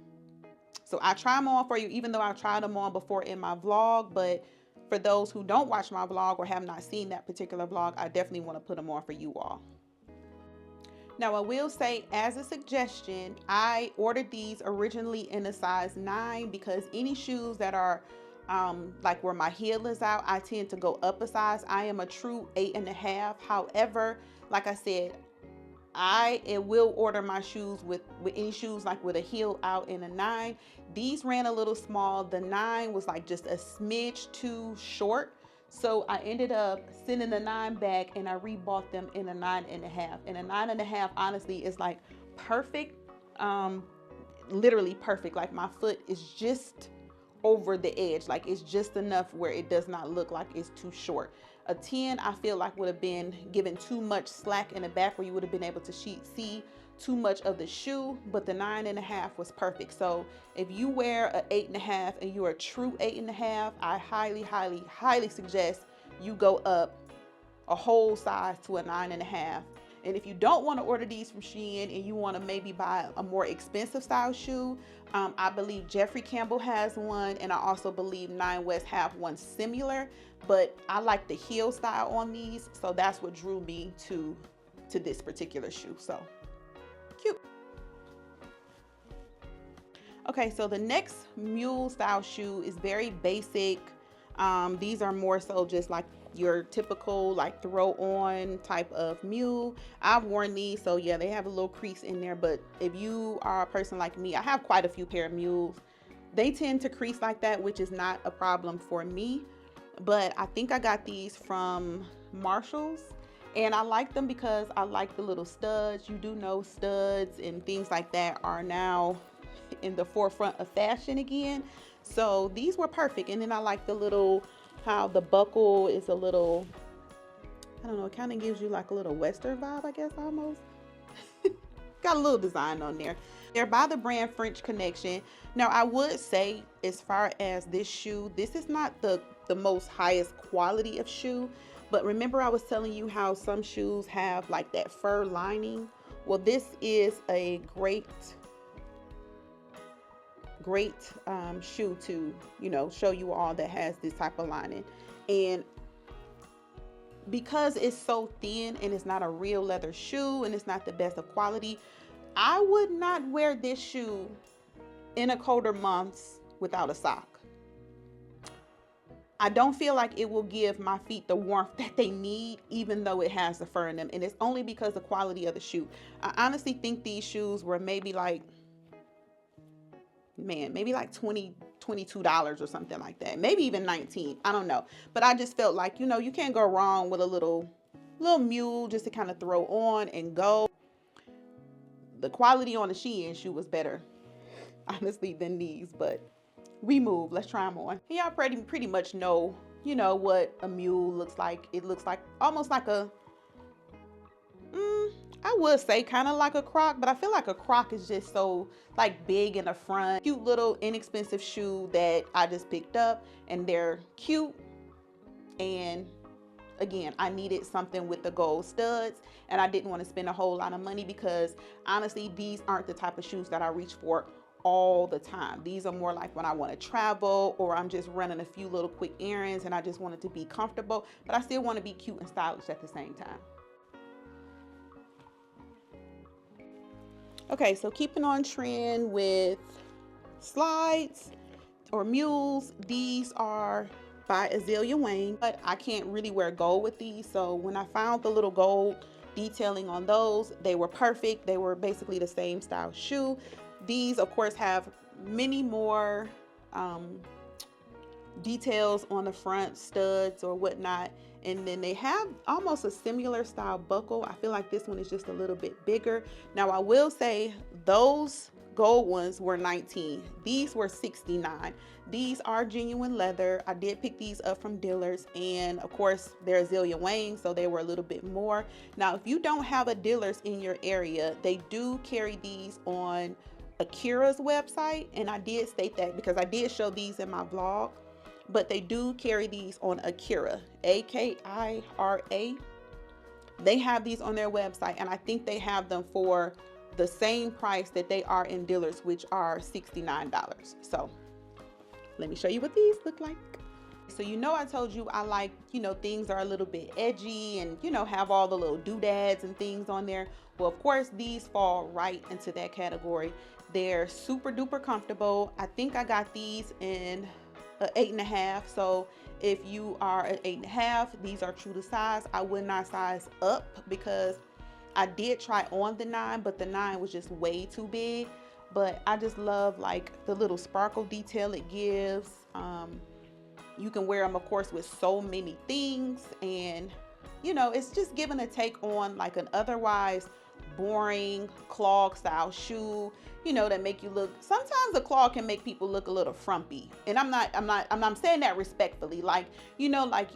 So I try them on for you, even though I tried them on before in my vlog. But for those who don't watch my vlog or have not seen that particular vlog, I definitely want to put them on for you all. Now, I will say, as a suggestion, I ordered these originally in a size 9 because any shoes that are like where my heel is out, I tend to go up a size. I am a true 8.5. However, like I said, I will order my shoes with any shoes like with a heel out in a 9. These ran a little small. The 9 was like just a smidge too short. So I ended up sending the 9 back, and I rebought them in a 9.5. And a 9.5, honestly, is like perfect, literally perfect. Like my foot is just over the edge. Like it's just enough where it does not look like it's too short. A 10, I feel like would have been given too much slack in the back where you would have been able to see too much of the shoe, but the 9.5 was perfect. So if you wear a 8.5 and you're a true 8.5, I highly suggest you go up a whole size to a 9.5. And if you don't want to order these from Shein and you want to maybe buy a more expensive style shoe, I believe Jeffrey Campbell has one, and I also believe Nine West have one similar, but I like the heel style on these, so that's what drew me to this particular shoe. So cute. Okay, so the next mule style shoe is very basic. These are more so just like your typical like throw on type of mule. I've worn these, so yeah, they have a little crease in there, but if you are a person like me, I have quite a few pair of mules. They tend to crease like that, which is not a problem for me. But I think I got these from Marshalls, and I like them because I like the little studs. You do know studs and things like that are now in the forefront of fashion again. So these were perfect. And then I like the little, how the buckle is a little, I don't know, it kind of gives you like a little Western vibe, I guess, almost. Got a little design on there. They're by the brand French Connection. Now I would say, as far as this shoe, this is not the most highest quality of shoe, but remember I was telling you how some shoes have like that fur lining. Well, this is a great shoe to, you know, show you all that has this type of lining. And because it's so thin and it's not a real leather shoe and it's not the best of quality, I would not wear this shoe in a colder months without a sock. I don't feel like it will give my feet the warmth that they need, even though it has the fur in them. And it's only because of the quality of the shoe. I honestly think these shoes were maybe like, maybe like $20, $22 or something like that. Maybe even 19, I don't know. But I just felt like, you know, you can't go wrong with a little mule just to kind of throw on and go. The quality on the Shein shoe was better, honestly, than these, but we move. Let's try them on. Y'all pretty much know, you know, what a mule looks like. It looks like almost like a, I would say kind of like a Croc, but I feel like a Croc is just so like big in the front. Cute little inexpensive shoe that I just picked up, and they're cute. And again, I needed something with the gold studs, and I didn't want to spend a whole lot of money because honestly, these aren't the type of shoes that I reach for all the time. These are more like when I want to travel, or I'm just running a few little quick errands and I just want it to be comfortable, but I still want to be cute and stylish at the same time. Okay, so keeping on trend with slides or mules, these are by Azalea Wayne, but I can't really wear gold with these. So when I found the little gold detailing on those, they were perfect. They were basically the same style shoe. These, of course, have many more details on the front, studs or whatnot. And then they have almost a similar style buckle. I feel like this one is just a little bit bigger. Now, I will say those gold ones were 19. These were 69. These are genuine leather. I did pick these up from Dillard's, and of course they're Azalea Wayne, so they were a little bit more. Now, if you don't have a Dillard's in your area, they do carry these on Akira's website, and I did state that because I did show these in my vlog, but they do carry these on Akira, Akira. They have these on their website, and I think they have them for the same price that they are in Dillard's, which are $69. So let me show you what these look like. So, you know, I told you I like, you know, things are a little bit edgy and, you know, have all the little doodads and things on there. Well, of course, these fall right into that category. They're super duper comfortable. I think I got these in an 8.5. So if you are an 8.5, these are true to size. I would not size up because I did try on the 9, but the 9 was just way too big. But I just love like the little sparkle detail it gives. You can wear them, of course, with so many things, and you know, it's just giving a take on like an otherwise boring clog style shoe, you know, that make you look, sometimes a clog can make people look a little frumpy, and I'm saying that respectfully, like, you know, like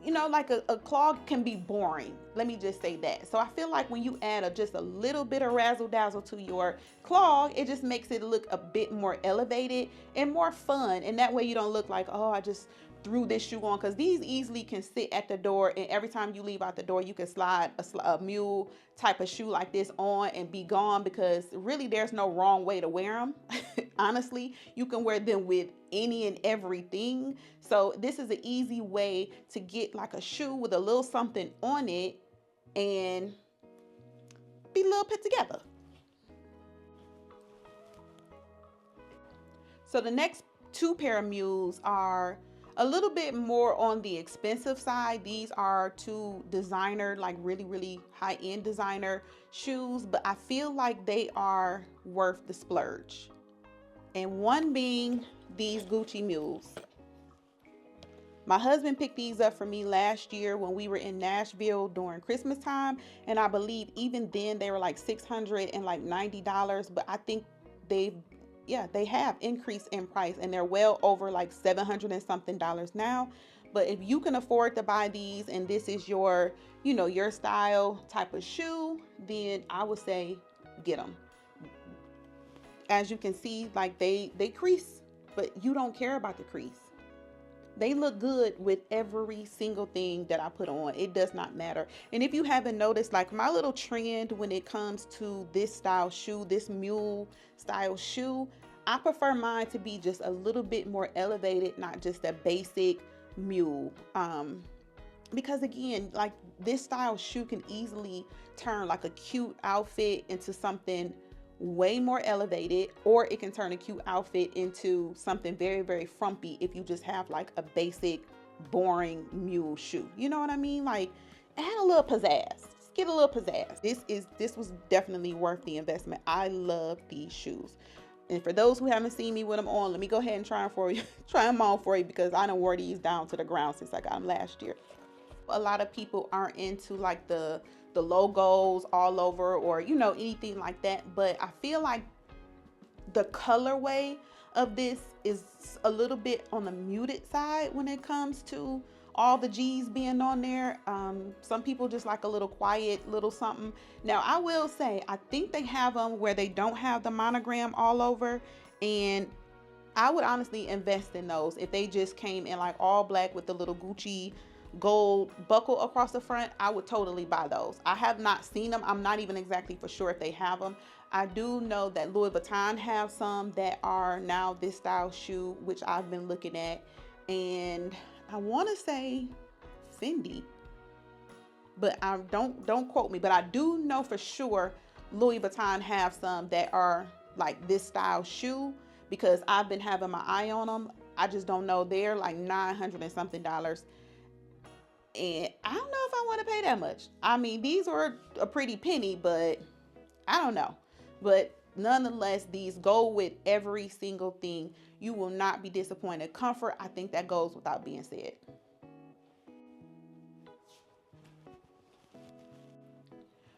you know, like a clog can be boring. Let me just say that. So I feel like when you add just a little bit of razzle dazzle to your clog, it just makes it look a bit more elevated and more fun. And that way you don't look like, oh, I just threw this shoe on, because these easily can sit at the door, and every time you leave out the door, you can slide a mule type of shoe like this on and be gone, because really there's no wrong way to wear them. Honestly, you can wear them with any and everything. So this is an easy way to get like a shoe with a little something on it and be a little put together. So the next two pair of mules are, a little bit more on the expensive side. These are two designer, like really high-end designer shoes, but I feel like they are worth the splurge. And one being these Gucci Mules. My husband picked these up for me last year when we were in Nashville during Christmas time, and I believe even then they were like $690, but I think they've they have increased in price, and they're well over like $700 and something now. But if you can afford to buy these and this is your, your style type of shoe, then I would say get them. As you can see, like they crease, but you don't care about the crease. They look good with every single thing that I put on. It does not matter. And if you haven't noticed, like my little trend when it comes to this style shoe, this mule style shoe, I prefer mine to be just a little bit more elevated, not just a basic mule. Because again, like this style shoe can easily turn like a cute outfit into something way more elevated, or it can turn a cute outfit into something very frumpy if you just have like a basic boring mule shoe. You know what I mean? Like add a little pizzazz. Just get a little pizzazz. This was definitely worth the investment. I love these shoes. And for those who haven't seen me with them on, let me go ahead and try them for you. Try them on for you, because I done wore these down to the ground since I got them last year. A lot of people aren't into like the logos all over, or anything like that, but I feel like the colorway of this is a little bit on the muted side when it comes to all the G's being on there. Some people just like a little quiet little something. Now I will say, I think they have them where they don't have the monogram all over, and I would honestly invest in those. If they just came in like all black with the little Gucci gold buckle across the front, I would totally buy those. I have not seen them. I'm not even exactly for sure if they have them. I do know that Louis Vuitton have some that are now this style shoe, which I've been looking at, and I want to say Fendi, but I don't quote me, but I do know for sure Louis Vuitton have some that are like this style shoe, because I've been having my eye on them. I just don't know. They're like $900 and something, and I don't know if I want to pay that much. I mean, these were a pretty penny, but I don't know. But nonetheless, these go with every single thing. You will not be disappointed. Comfort, I think that goes without being said.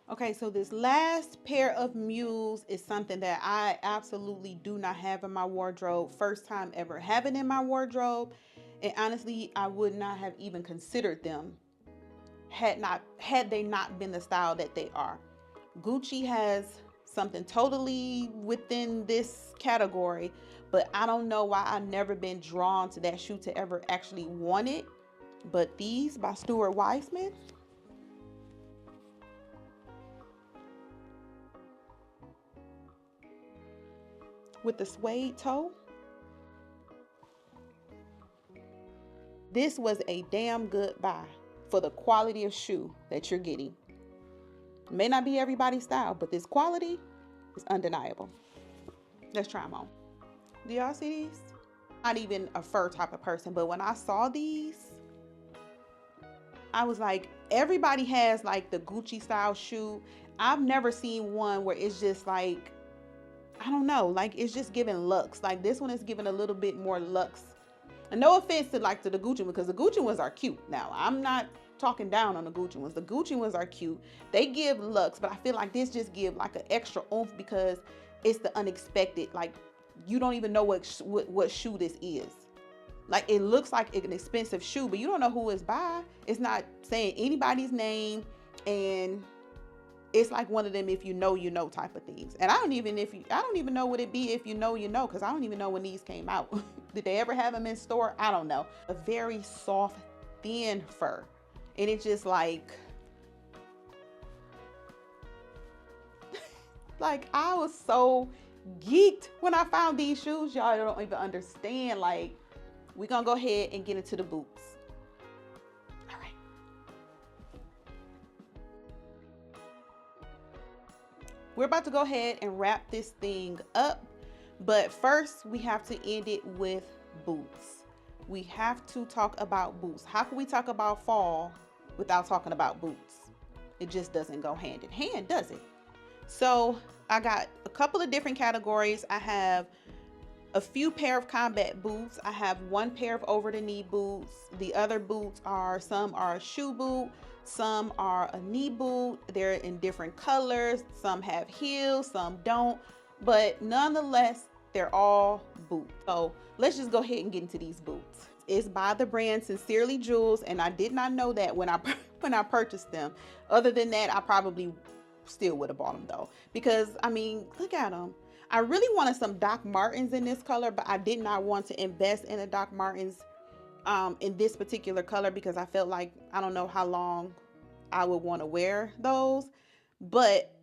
Okay, so this last pair of Mules is something that I absolutely do not have in my wardrobe. First time ever having in my wardrobe. And honestly, I would not have even considered them had they not been the style that they are. Gucci has something totally within this category, but I don't know why I've never been drawn to that shoe to ever actually want it. But these by Stuart Weitzman, with the suede toe, this was a damn good buy for the quality of shoe that you're getting. It may not be everybody's style, but this quality is undeniable. Let's try them on. Do y'all see these? Not even a fur type of person, but when I saw these, I was like, everybody has like the Gucci style shoe. I've never seen one where it's just like, I don't know, like it's just giving luxe. Like this one is giving a little bit more luxe. And no offense to the Gucci ones, because the Gucci ones are cute. Now, I'm not talking down on the Gucci ones. The Gucci ones are cute. They give luxe, but I feel like this just give like an extra oomph, because it's the unexpected. Like you don't even know what shoe this is. Like it looks like an expensive shoe, but you don't know who it's by. It's not saying anybody's name, and it's like one of them if you know type of things. And I don't even know what it be if you know, because I don't even know when these came out. Did they ever have them in store? I don't know. A very soft, thin fur. And it's just like I was so geeked when I found these shoes. Y'all don't even understand. Like, we're gonna go ahead and get into the boots. All right. We're about to go ahead and wrap this thing up, but first we have to end it with boots. we have to talk about boots. How can we talk about fall without talking about boots? It just doesn't go hand in hand, does it? So I got a couple of different categories. I have a few pair of combat boots. I have one pair of over the knee boots. The other boots are, some are a shoe boot, some are a knee boot. They're in different colors. Some have heels, some don't, but nonetheless, they're all boots. So let's just go ahead and get into these boots. It's by the brand Sincerely Jules, and I did not know that when I purchased them. Other than that, I probably still would have bought them though, because I mean, look at them. I really wanted some Doc Martens in this color, but I did not want to invest in a Doc Martens in this particular color because I felt like I don't know how long I would want to wear those. But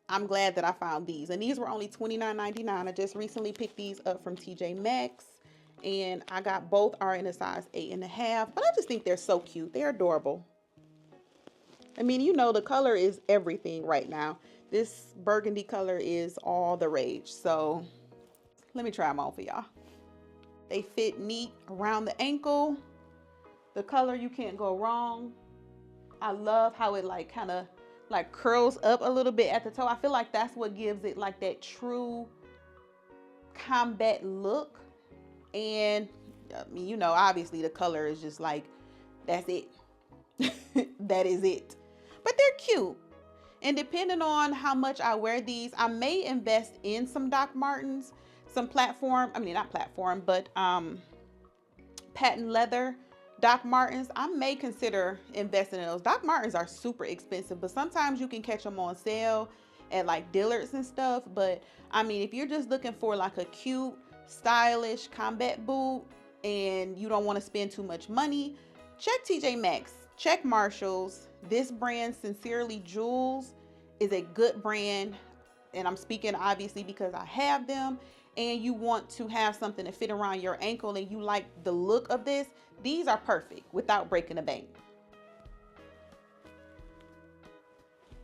I'm glad that I found these, and these were only $29.99. I just recently picked these up from TJ Maxx, and I got both are in a size 8.5. But I just think they're so cute. They're adorable. I mean, you know, the color is everything right now. This burgundy color is all the rage. So let me try them on for y'all. They fit neat around the ankle. The color, you can't go wrong. I love how it like kind of like curls up a little bit at the toe. I feel like that's what gives it like that true combat look. And I mean, you know, obviously the color is just like, that's it. That is it. But they're cute. And depending on how much I wear these, I may invest in some Doc Martens, some platform, I mean, not platform, but patent leather Doc Martens. I may consider investing in those. Doc Martens are super expensive, but sometimes you can catch them on sale at like Dillard's and stuff. But I mean, if you're just looking for like a cute, stylish combat boot and you don't want to spend too much money, check TJ Maxx, check Marshalls. This brand, Sincerely Jules, is a good brand, and I'm speaking obviously because I have them. And you want to have something to fit around your ankle and you like the look of this, these are perfect without breaking the bank.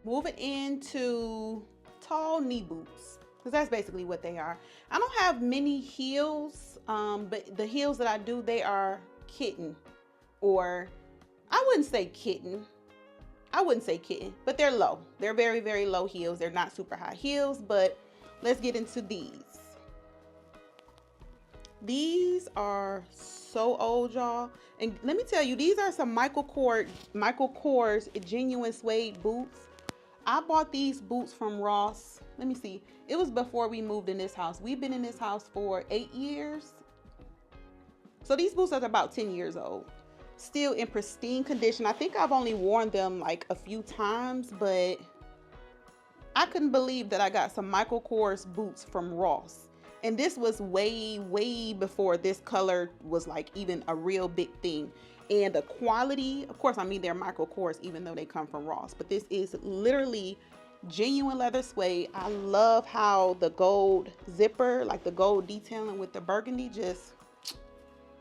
Moving into tall knee boots, because that's basically what they are. I don't have many heels, but the heels that I do, they are kitten, or I wouldn't say kitten. But they're low. They're very, very low heels. They're not super high heels, but let's get into these. These are so old, y'all. And let me tell you, these are some Michael Kors genuine suede boots. I bought these boots from Ross. Let me see. It was before we moved in this house. We've been in this house for 8 years. So these boots are about 10 years old. Still in pristine condition. I think I've only worn them like a few times, but I couldn't believe that I got some Michael Kors boots from Ross. And this was way, way before this color was like even a real big thing. And the quality, of course, I mean, they're Michael Kors, even though they come from Ross, but this is literally genuine leather suede. I love how the gold zipper, like the gold detailing with the burgundy, just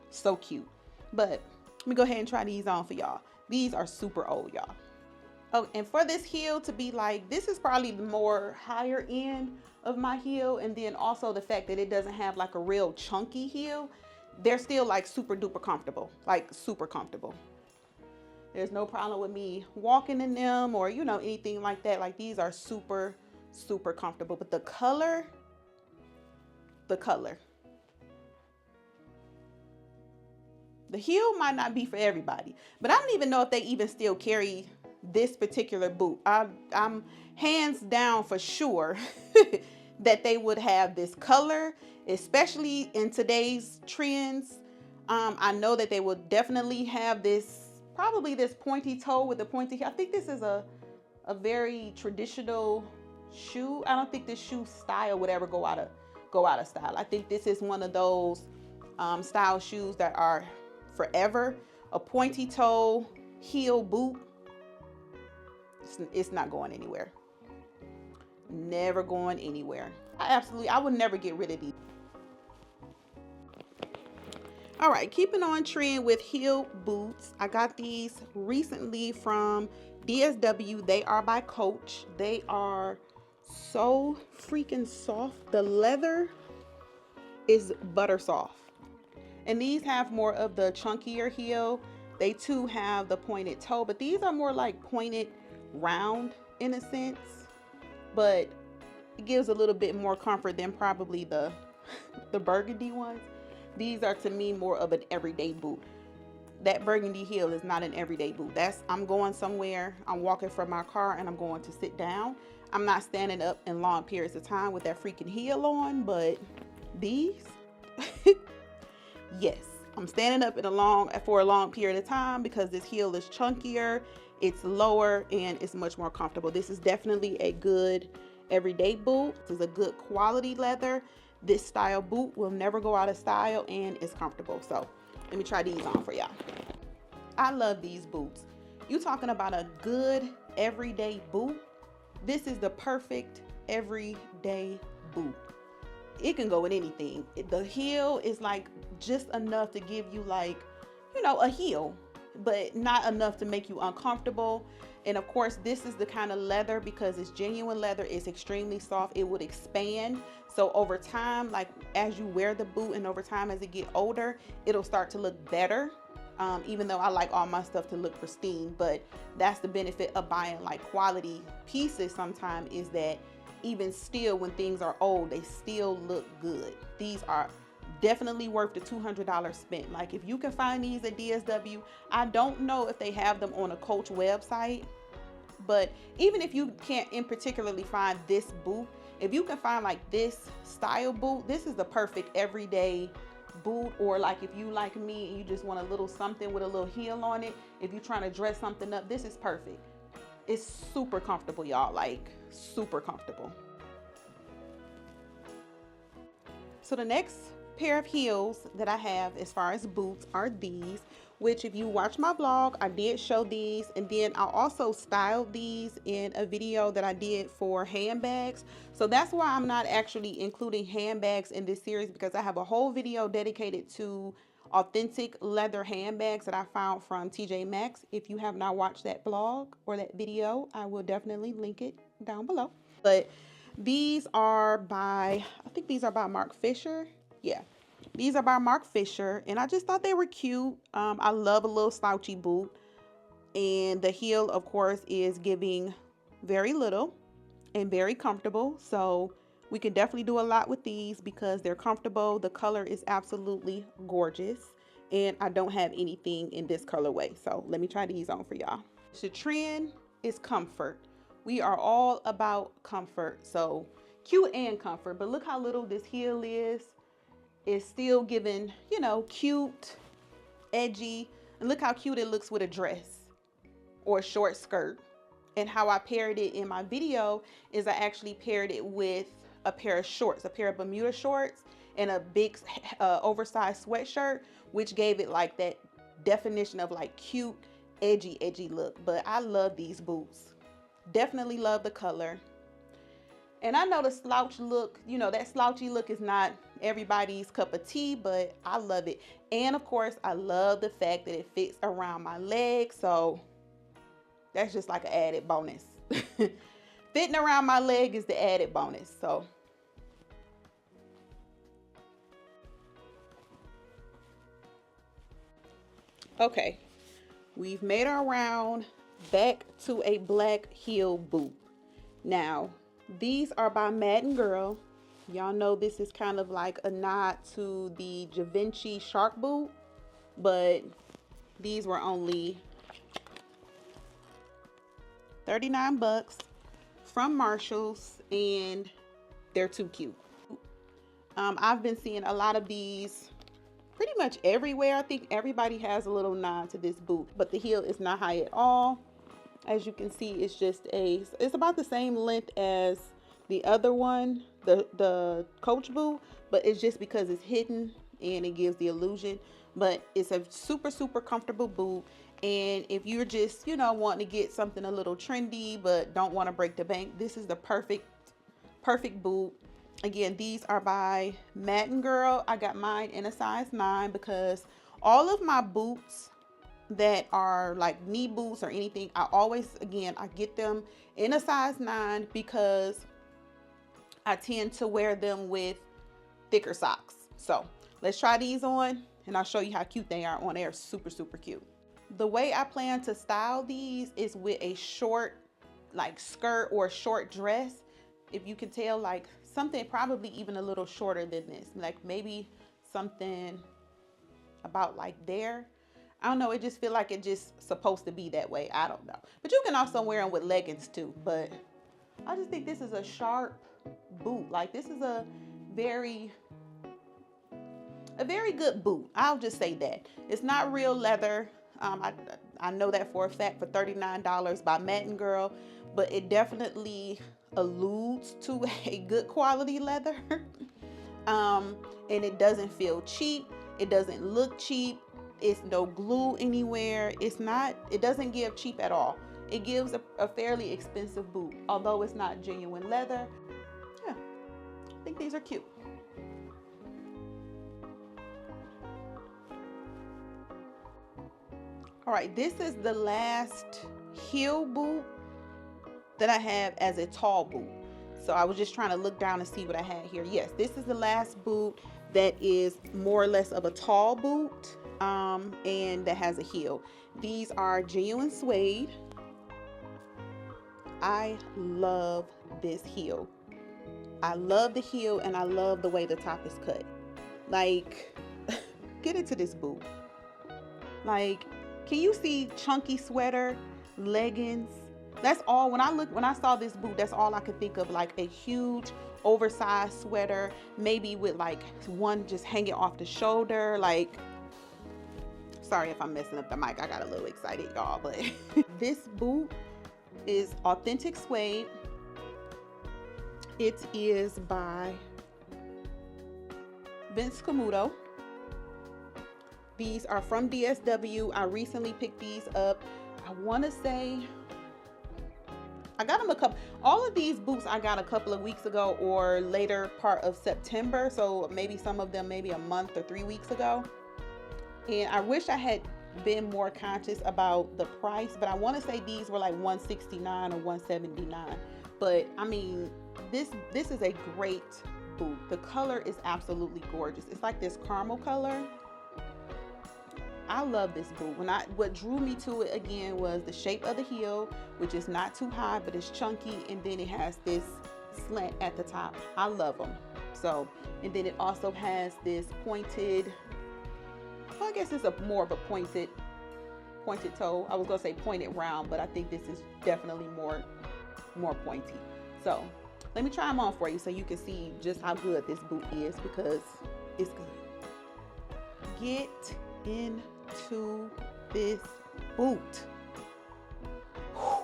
so cute. But let me go ahead and try these on for y'all. These are super old, y'all. Oh, and for this heel to be like, this is probably the more higher end of my heel. And then also the fact that it doesn't have like a real chunky heel. They're still like super duper comfortable, like super comfortable. There's no problem with me walking in them or, you know, anything like that. Like these are super, super comfortable. But the color. The heel might not be for everybody, but I don't even know if they even still carry this particular boot. I'm hands down for sure that they would have this color, especially in today's trends. I know that they will definitely have this, probably this pointy toe with the pointy heel. I think this is a very traditional shoe. I don't think this shoe style would ever go out of style. I think this is one of those style shoes that are forever. A pointy toe heel boot, it's not going anywhere. Never going anywhere. I would never get rid of these. All right, keeping on trend with heel boots. I got these recently from DSW. They are by Coach. They are so freaking soft. The leather is butter soft. And these have more of the chunkier heel. They too have the pointed toe, but these are more like pointed round in a sense, but it gives a little bit more comfort than probably the the burgundy ones. These are to me more of an everyday boot. That burgundy heel is not an everyday boot. That's, I'm going somewhere, I'm walking from my car and I'm going to sit down. I'm not standing up in long periods of time with that freaking heel on, but these, yes, I'm standing up for a long period of time because this heel is chunkier, it's lower, and it's much more comfortable. This is definitely a good everyday boot. This is a good quality leather. This style boot will never go out of style and it's comfortable. So let me try these on for y'all. I love these boots. You talking about a good everyday boot? This is the perfect everyday boot. It can go with anything. The heel is like just enough to give you like, you know, a heel, but not enough to make you uncomfortable. And of course, this is the kind of leather, because it's genuine leather, it's extremely soft, it would expand. So over time, like as you wear the boot and over time as it get older, it'll start to look better. Even though I like all my stuff to look pristine, but that's the benefit of buying like quality pieces sometimes, is that even still when things are old, they still look good. These are definitely worth the $200 spent. Like if you can find these at DSW, I don't know if they have them on a Coach website, but even if you can't in particularly find this boot, if you can find like this style boot, this is the perfect everyday boot. Or like if you like me and you just want a little something with a little heel on it, if you're trying to dress something up, this is perfect. It's super comfortable, y'all, like super comfortable. So the next pair of heels that I have as far as boots are these, which if you watch my vlog, I did show these, and then I also styled these in a video that I did for handbags. So that's why I'm not actually including handbags in this series, because I have a whole video dedicated to authentic leather handbags that I found from TJ Maxx. If you have not watched that vlog or that video, I will definitely link it down below. But these are by, I think these are by Mark Fisher. Yeah, these are by Mark Fisher, and I just thought they were cute. I love a little slouchy boot, and the heel of course is giving very little and very comfortable. So we can definitely do a lot with these because they're comfortable. The color is absolutely gorgeous, and I don't have anything in this colorway. So let me try these on for y'all. The trend is comfort. We are all about comfort. So cute and comfort, but look how little this heel is. It's still giving, you know, cute, edgy, and look how cute it looks with a dress or a short skirt. And how I paired it in my video is I actually paired it with a pair of shorts, a pair of Bermuda shorts and a big oversized sweatshirt, which gave it like that definition of like cute, edgy look. But I love these boots. Definitely love the color. And I know the slouch look, you know, that slouchy look is not everybody's cup of tea, but I love it. And of course, I love the fact that it fits around my leg. So that's just like an added bonus. Fitting around my leg is the added bonus. So okay, we've made our round back to a black heel boot. Now, these are by Madden Girl. Y'all know this is kind of like a nod to the Givenchy shark boot, but these were only 39 bucks from Marshall's, and they're too cute. I've been seeing a lot of these pretty much everywhere. I think everybody has a little nod to this boot, but the heel is not high at all. As you can see, it's about the same length as the other one, the Coach boot, but it's just because it's hidden and it gives the illusion. But it's a super comfortable boot. And if you're just, you know, wanting to get something a little trendy but don't want to break the bank, this is the perfect boot. Again, these are by Madden Girl. I got mine in a size 9 because all of my boots that are like knee boots or anything, I get them in a size 9 because I tend to wear them with thicker socks. So let's try these on and I'll show you how cute they are on. They are super, super cute. The way I plan to style these is with a short like skirt or short dress. If you can tell, like something probably even a little shorter than this, like maybe something about like there. I don't know, it just feel like it just supposed to be that way. I don't know, but you can also wear them with leggings too. But I just think this is a sharp boot. Like this is a very good boot. I'll just say that. It's not real leather. I know that for a fact for $39 by Matin Girl, but it definitely alludes to a good quality leather. And it doesn't feel cheap. It doesn't look cheap. It's no glue anywhere. It doesn't give cheap at all. It gives a fairly expensive boot, although it's not genuine leather. Yeah, I think these are cute. All right, this is the last heel boot that I have as a tall boot. So I was just trying to look down and see what I had here. Yes, this is the last boot that is more or less of a tall boot, and that has a heel. These are genuine suede. I love this heel. I love the heel, and I love the way the top is cut. Like, get into this boot. Like, can you see chunky sweater, leggings? That's all. When I saw this boot, that's all I could think of, like a huge oversized sweater, maybe with like one just hanging off the shoulder. Like, sorry if I'm messing up the mic. I got a little excited, y'all, but this boot is authentic suede. It is by Vince Camuto. These are from DSW. I recently picked these up. I want to say I got them all of these boots I got a couple of weeks ago or later part of September. So maybe some of them maybe a month or 3 weeks ago. And I wish I had been more conscious about the price, but I want to say these were like $169 or $179. But I mean, this is a great boot. The color is absolutely gorgeous. It's like this caramel color. I love this boot. What drew me to it again was the shape of the heel, which is not too high, but it's chunky, and then it has this slant at the top. I love them. So, and then it also has this pointed, well, I guess it's more of a pointed toe. I was gonna say pointed round, but I think this is definitely more pointy. So let me try them on for you so you can see just how good this boot is, because it's good. Get into this boot. Whew.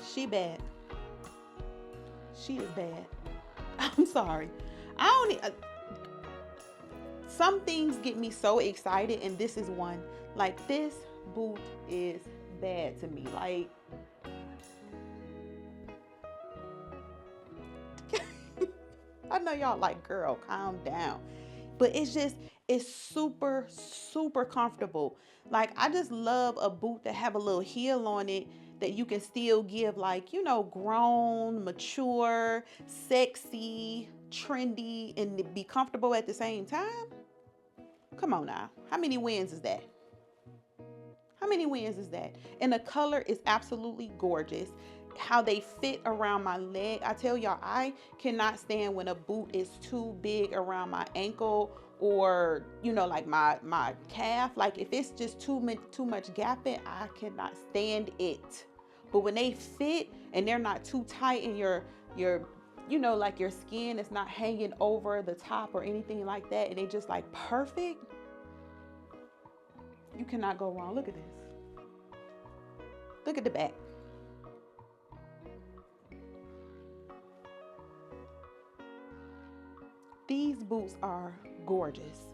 She bad. She is bad. I'm sorry. Some things get me so excited, and this is one. Like, this boot is bad to me. Like, I know y'all like, girl, calm down. But it's super, super comfortable. Like, I just love a boot that have a little heel on it that you can still give, like, you know, grown, mature, sexy, trendy, and be comfortable at the same time. Come on now. How many wins is that? How many wins is that? And the color is absolutely gorgeous. How they fit around my leg. I tell y'all, I cannot stand when a boot is too big around my ankle, or, you know, like my calf. Like, if it's just too much gapping, I cannot stand it. But when they fit and they're not too tight, and your you know, like your skin is not hanging over the top or anything like that, and they just like perfect, you cannot go wrong. Look at this. Look at the back. These boots are gorgeous.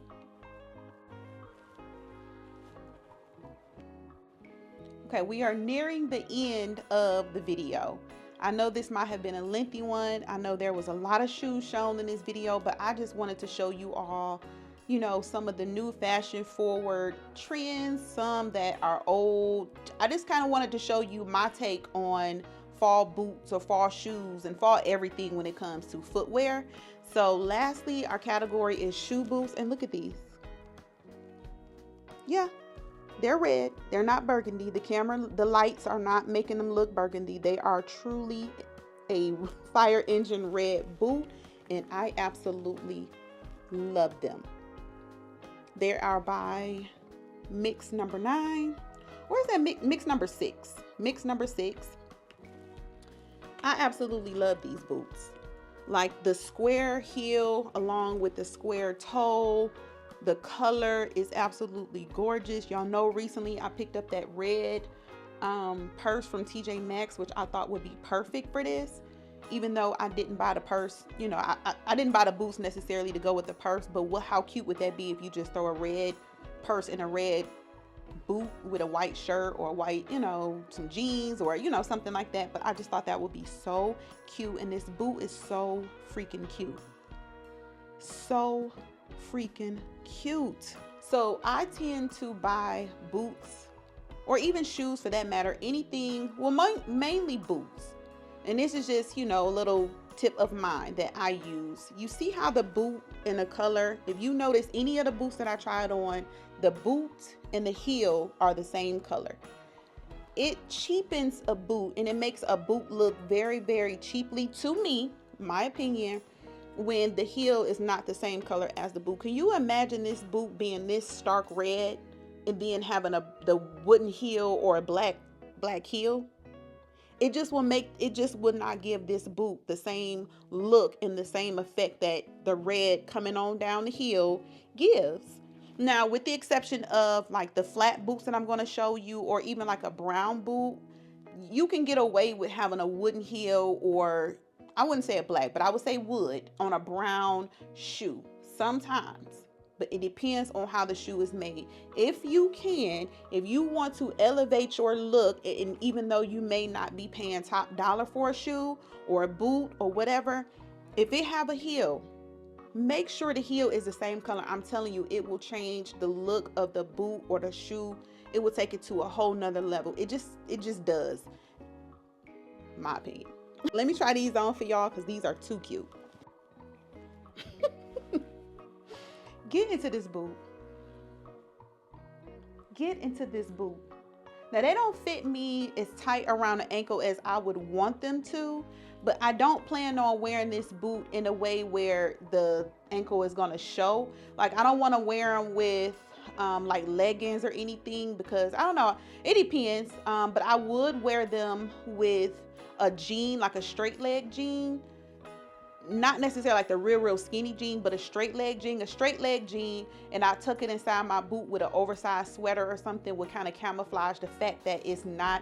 Okay, we are nearing the end of the video. I know this might have been a lengthy one. I know there was a lot of shoes shown in this video, but I just wanted to show you all, you know, some of the new fashion forward trends, some that are old. I just kind of wanted to show you my take on fall boots or fall shoes and fall everything when it comes to footwear. So lastly, our category is shoe boots, and look at these. Yeah, they're red. They're not burgundy. The camera, the lights are not making them look burgundy. They are truly a fire engine red boot, and I absolutely love them. They are by mix number 9. Or is that mix number 6? Mix number 6. I absolutely love these boots. Like the square heel along with the square toe. The color is absolutely gorgeous. Y'all know recently I picked up that red purse from TJ Maxx, which I thought would be perfect for this. Even though I didn't buy the purse, you know, I didn't buy the boots necessarily to go with the purse, but how cute would that be if you just throw a red purse in a red boot with a white shirt or white, you know, some jeans or, you know, something like that. But I just thought that would be so cute, and this boot is so freaking cute. So freaking cute. So I tend to buy boots, or even shoes for that matter, anything, well, mainly boots. And this is just, you know, a little tip of mine that I use. You see how the boot and the color, if you notice any of the boots that I tried on, the boot and the heel are the same color. It cheapens a boot, and it makes a boot look very, very cheaply, to me, my opinion, when the heel is not the same color as the boot. Can you imagine this boot being this stark red and then having the wooden heel or a black heel? It just would not give this boot the same look and the same effect that the red coming on down the heel gives. Now, with the exception of like the flat boots that I'm going to show you, or even like a brown boot, you can get away with having a wooden heel, or I wouldn't say a black, but I would say wood on a brown shoe sometimes. But it depends on how the shoe is made. If you want to elevate your look, and even though you may not be paying top dollar for a shoe or a boot or whatever, if it have a heel, make sure the heel is the same color. I'm telling you, it will change the look of the boot or the shoe. It will take it to a whole nother level. It just does, my opinion. Let me try these on for y'all, because these are too cute. Get into this boot. Get into this boot. Now, they don't fit me as tight around the ankle as I would want them to, but I don't plan on wearing this boot in a way where the ankle is going to show. Like, I don't want to wear them with like leggings or anything, because I don't know, it depends. But I would wear them with a jean, like a straight leg jean. Not necessarily like the real skinny jean, but a straight leg jean, and I tuck it inside my boot with an oversized sweater or something, would kind of camouflage the fact that it's not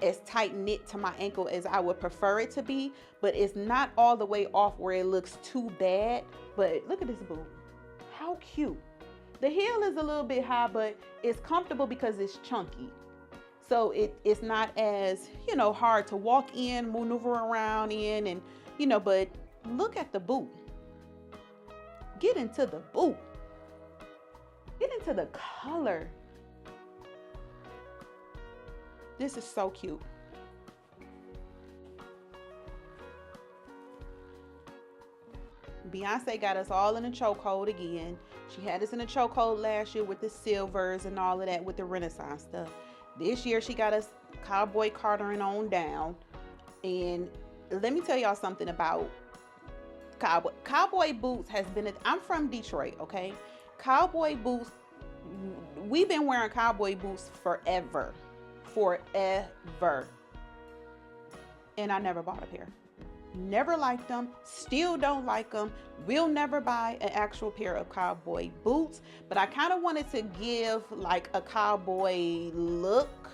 as tight knit to my ankle as I would prefer it to be, but it's not all the way off where it looks too bad. But look at this boot. How cute. The heel is a little bit high, but it's comfortable because it's chunky. So it's not as, you know, hard to walk in, maneuver around in, and, you know, but look at the boot. Get into the boot. Get into the color. This is so cute. Beyonce got us all in a chokehold again. She had us in a chokehold last year with the silvers and all of that, with the Renaissance stuff. This year she got us cowboy cartering on down. And let me tell y'all something about cowboy boots. I'm from Detroit, okay? Cowboy boots, we've been wearing cowboy boots forever. And I never bought a pair. Never liked them, still don't like them. Will never buy an actual pair of cowboy boots, but I kind of wanted to give like a cowboy look,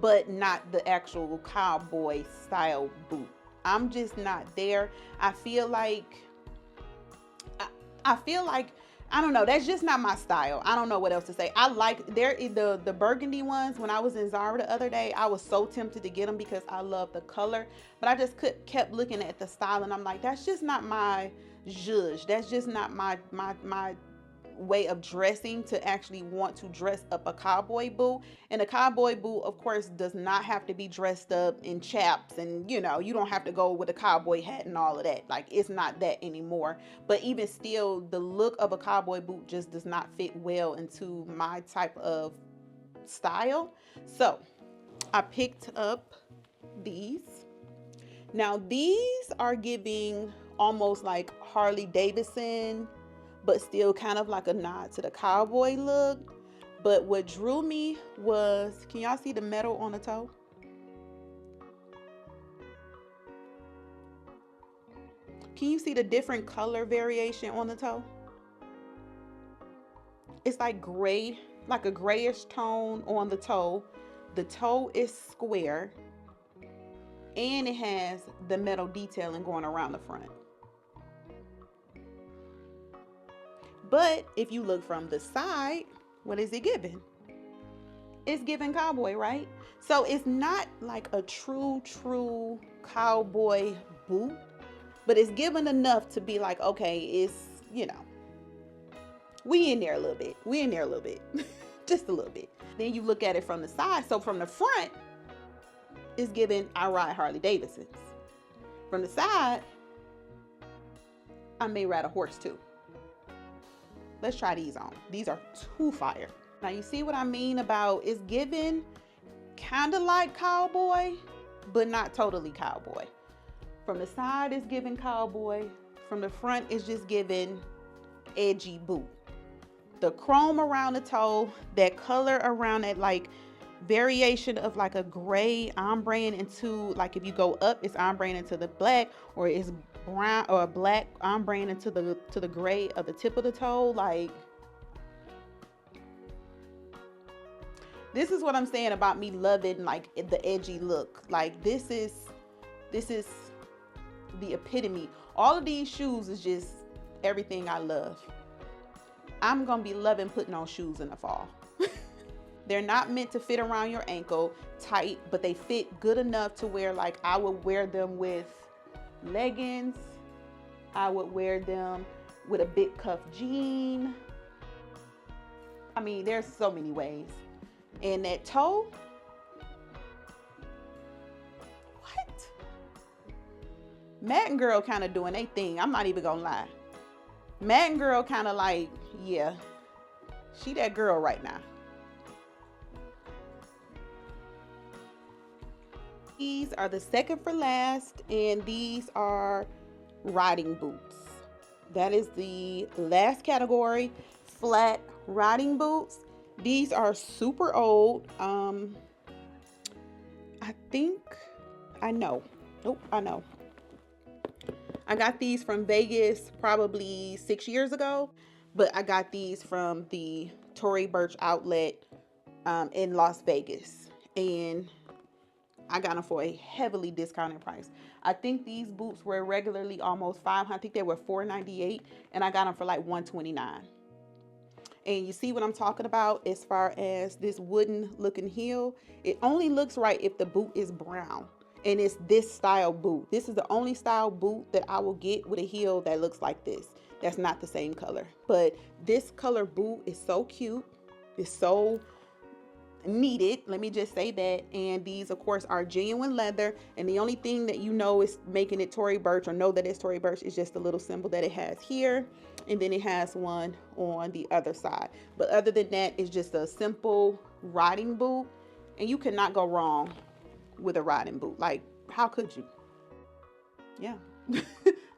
but not the actual cowboy style boot. I'm just not there. I feel like I don't know, that's just not my style. I don't know what else to say. I like the burgundy ones. When I was in Zara the other day, I was so tempted to get them because I love the color, but I just kept looking at the style, and I'm like, that's just not my zhuzh. That's just not my way of dressing to actually want to dress up a cowboy boot. And a cowboy boot, of course, does not have to be dressed up in chaps, and you know, you don't have to go with a cowboy hat and all of that. Like, it's not that anymore. But even still, the look of a cowboy boot just does not fit well into my type of style. So I picked up these. Now these are giving almost like Harley Davidson, but still kind of like a nod to the cowboy look. But what drew me was, can y'all see the metal on the toe? Can you see the different color variation on the toe? It's like gray, like a grayish tone on the toe. The toe is square, and it has the metal detailing going around the front. But if you look from the side, what is it giving? It's giving cowboy, right? So it's not like a true cowboy boot, but it's given enough to be like, okay, it's, you know, we in there a little bit. We in there a little bit. Just a little bit. Then you look at it from the side. So from the front, it's giving, I ride Harley Davidsons. From the side, I may ride a horse too. Let's try these on. These are too fire. Now you see what I mean about it's giving kind of like cowboy, but not totally cowboy. From the side, it's giving cowboy. From the front, it's just giving edgy boot. The chrome around the toe, that color around it, like variation of like a gray ombre into, like if you go up, it's ombre into the black, or it's brown or black ombre into the gray of the tip of the toe. Like, this is what I'm saying about me loving like the edgy look. Like this is the epitome. All of these shoes is just everything I love. I'm gonna be loving putting on shoes in the fall. They're not meant to fit around your ankle tight, but they fit good enough to where like I would wear them with leggings. I would wear them with a big cuff jean. I mean, there's so many ways. And that toe, what? Madden Girl kind of doing a thing. I'm not even gonna lie. Madden Girl kind of like, yeah, she that girl right now. These are the second for last, and these are riding boots. That is the last category, flat riding boots. These are super old. I know. I got these from Vegas probably 6 years ago, but I got these from the Tory Burch outlet in Las Vegas, and I got them for a heavily discounted price. I think these boots were regularly almost $500. I think they were $498, and I got them for like $129. And you see what I'm talking about as far as this wooden looking heel? It only looks right if the boot is brown, and it's this style boot. This is the only style boot that I will get with a heel that looks like this. That's not the same color, but this color boot is so cute. It's so needed, let me just say that. And these of course are genuine leather, and the only thing that you know is making it Tory Burch, or know that it's Tory Burch, is just the little symbol that it has here, and then it has one on the other side. But other than that, it's just a simple riding boot, and you cannot go wrong with a riding boot. Like, how could you? Yeah.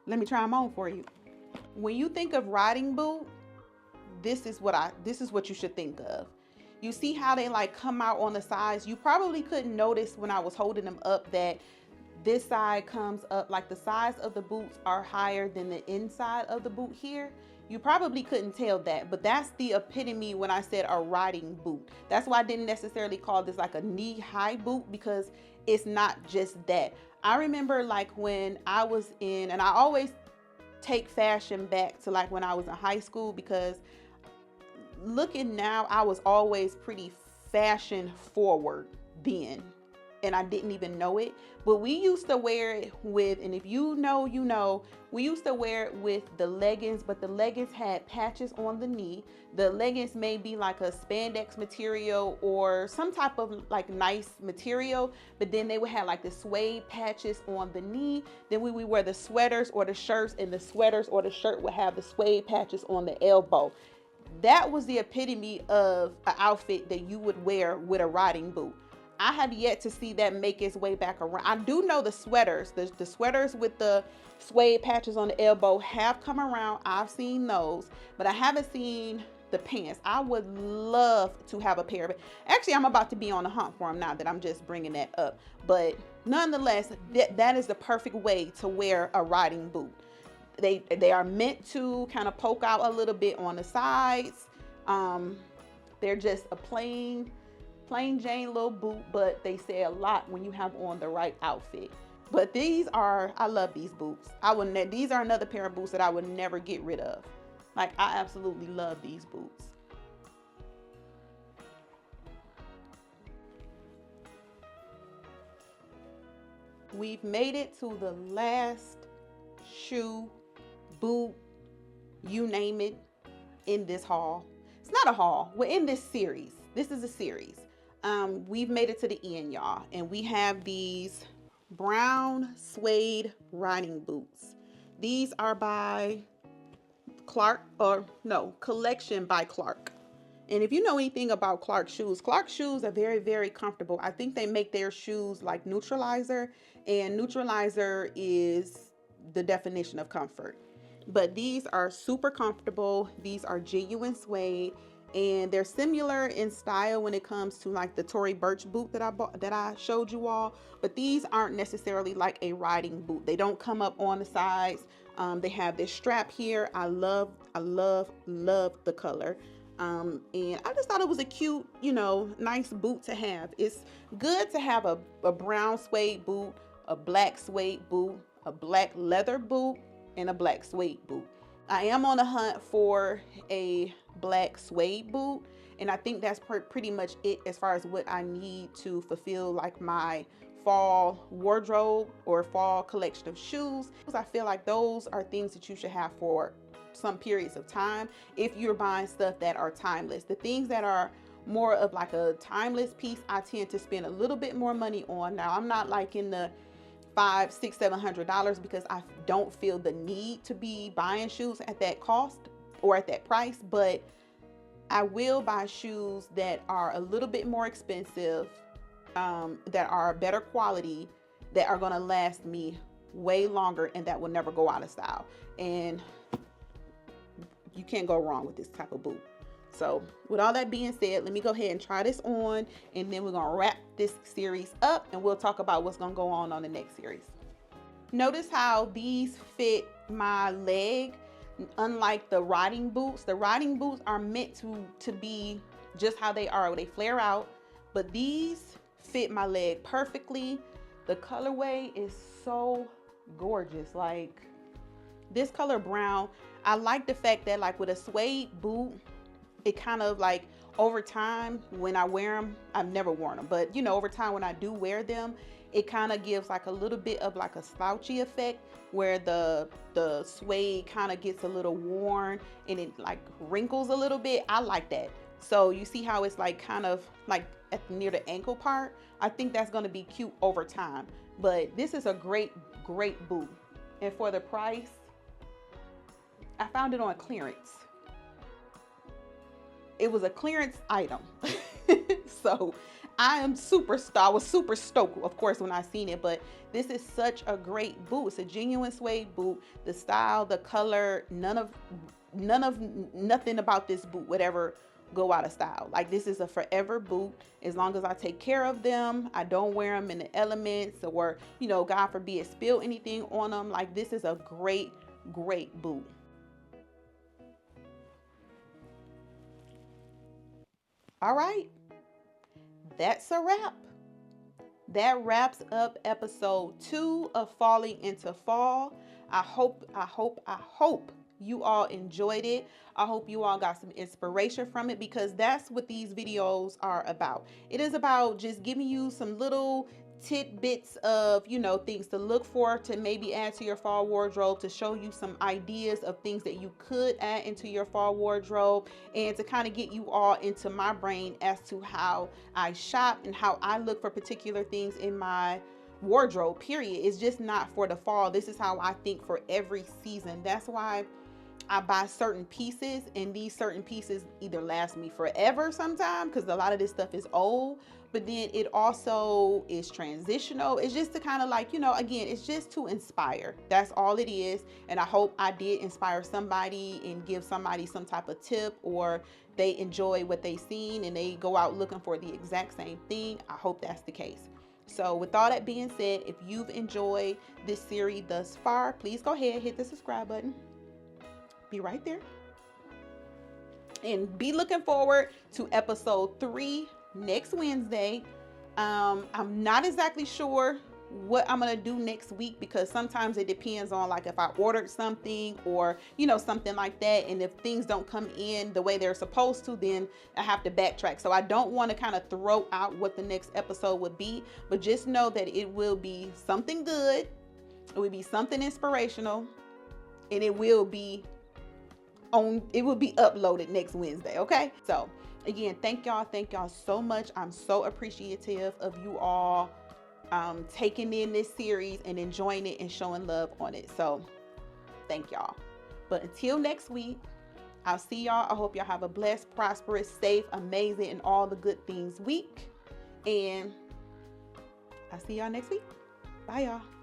Let me try them on for you. When you think of riding boot, this is what you should think of. You see how they like come out on the sides? You probably couldn't notice when I was holding them up that this side comes up, like the sides of the boots are higher than the inside of the boot here. You probably couldn't tell that, but that's the epitome when I said a riding boot. That's why I didn't necessarily call this like a knee-high boot, because it's not just that. I remember like when I was in, and I always take fashion back to like when I was in high school, because looking now, I was always pretty fashion forward then. and I didn't even know it. But we used to wear it with, and if you know, you know, we used to wear it with the leggings, but the leggings had patches on the knee. The leggings may be like a spandex material or some type of like nice material, but then they would have like the suede patches on the knee. Then we would wear the sweaters or the shirts, and the sweaters or the shirt would have the suede patches on the elbow. That was the epitome of an outfit that you would wear with a riding boot. I have yet to see that make its way back around. I do know the sweaters, the sweaters with the suede patches on the elbow have come around. I've seen those, but I haven't seen the pants. I would love to have a pair of it. Actually, I'm about to be on the hunt for them now that I'm just bringing that up. But nonetheless, that is the perfect way to wear a riding boot. They are meant to kind of poke out a little bit on the sides. They're just a plain Jane little boot, but they say a lot when you have on the right outfit. But these are, I love these boots. These are another pair of boots that I would never get rid of. Like, I absolutely love these boots. We've made it to the last shoe, boot, you name it, in this haul. It's not a haul. We're in this series. This is a series. We've made it to the end, y'all, and we have these brown suede riding boots. These are by Clark, or no, collection by Clark. And if you know anything about Clark shoes are very, very comfortable. I think they make their shoes like Neutralizer, and Neutralizer is the definition of comfort. But these are super comfortable. These are genuine suede, and they're similar in style when it comes to like the Tory Burch boot that I bought, that I showed you all. But these aren't necessarily like a riding boot. They don't come up on the sides. They have this strap here. I love the color. And I just thought it was a cute, nice boot to have. It's good to have a brown suede boot, a black suede boot, a black leather boot, and a black suede boot. I am on a hunt for a black suede boot, and I think that's pretty much it as far as what I need to fulfill like my fall wardrobe or fall collection of shoes. I feel like those are things that you should have for some periods of time if you're buying stuff that are timeless. The things that are more of like a timeless piece, I tend to spend a little bit more money on. Now, I'm not like in the $500, $600, $700 because I don't feel the need to be buying shoes at that cost or at that price, but I will buy shoes that are a little bit more expensive, that are better quality, that are going to last me way longer, and that will never go out of style. And you can't go wrong with this type of boot. So with all that being said, let me go ahead and try this on, and then we're going to wrap this series up, and we'll talk about what's going to go on the next series. Notice how these fit my leg. Unlike the riding boots are meant to be just how they are. They flare out, but these fit my leg perfectly. The colorway is so gorgeous. Like this color brown, I like the fact that like with a suede boot, it kind of like over time when I wear them, I've never worn them, but over time when I do wear them, it kind of gives like a little bit of like a slouchy effect where the suede kind of gets a little worn and it like wrinkles a little bit. I like that. So you see how it's like kind of like near the ankle part. I think that's going to be cute over time, but this is a great boot. And for the price, I found it on clearance. It was a clearance item. So I was super stoked, of course, when I seen it, but this is such a great boot. It's a genuine suede boot. The style, the color, nothing about this boot would ever go out of style. Like this is a forever boot. As long as I take care of them, I don't wear them in the elements or, God forbid, spill anything on them. Like this is a great boot. All right. That's a wrap. That wraps up episode 2 of Falling into Fall. I hope you all enjoyed it. I hope you all got some inspiration from it, because that's what these videos are about. It is about just giving you some little tidbits of, you know, things to look for to maybe add to your fall wardrobe, to show you some ideas of things that you could add into your fall wardrobe, and to kind of get you all into my brain as to how I shop and how I look for particular things in my wardrobe, period. It's just not for the fall. This is how I think for every season. That's why I buy certain pieces, and these certain pieces either last me forever sometimes because a lot of this stuff is old, but then it also is transitional. It's just to kind of like, you know, again, it's just to inspire. That's all it is. And I hope I did inspire somebody and give somebody some type of tip, or they enjoy what they seen and they go out looking for the exact same thing. I hope that's the case. So with all that being said, if you've enjoyed this series thus far, please go ahead, hit the subscribe button. Be right there. And be looking forward to episode 3 next Wednesday. I'm not exactly sure what I'm gonna do next week, because sometimes it depends on like if I ordered something or, you know, something like that, and if things don't come in the way they're supposed to, then I have to backtrack. So I don't want to kind of throw out what the next episode would be, but just know that it will be something good, it will be something inspirational, and it will be uploaded next Wednesday. Okay, so again, thank y'all so much. I'm so appreciative of you all taking in this series and enjoying it and showing love on it. So thank y'all. But until next week, I'll see y'all. I hope y'all have a blessed, prosperous, safe, amazing, and all the good things week, and I'll see y'all next week. Bye y'all.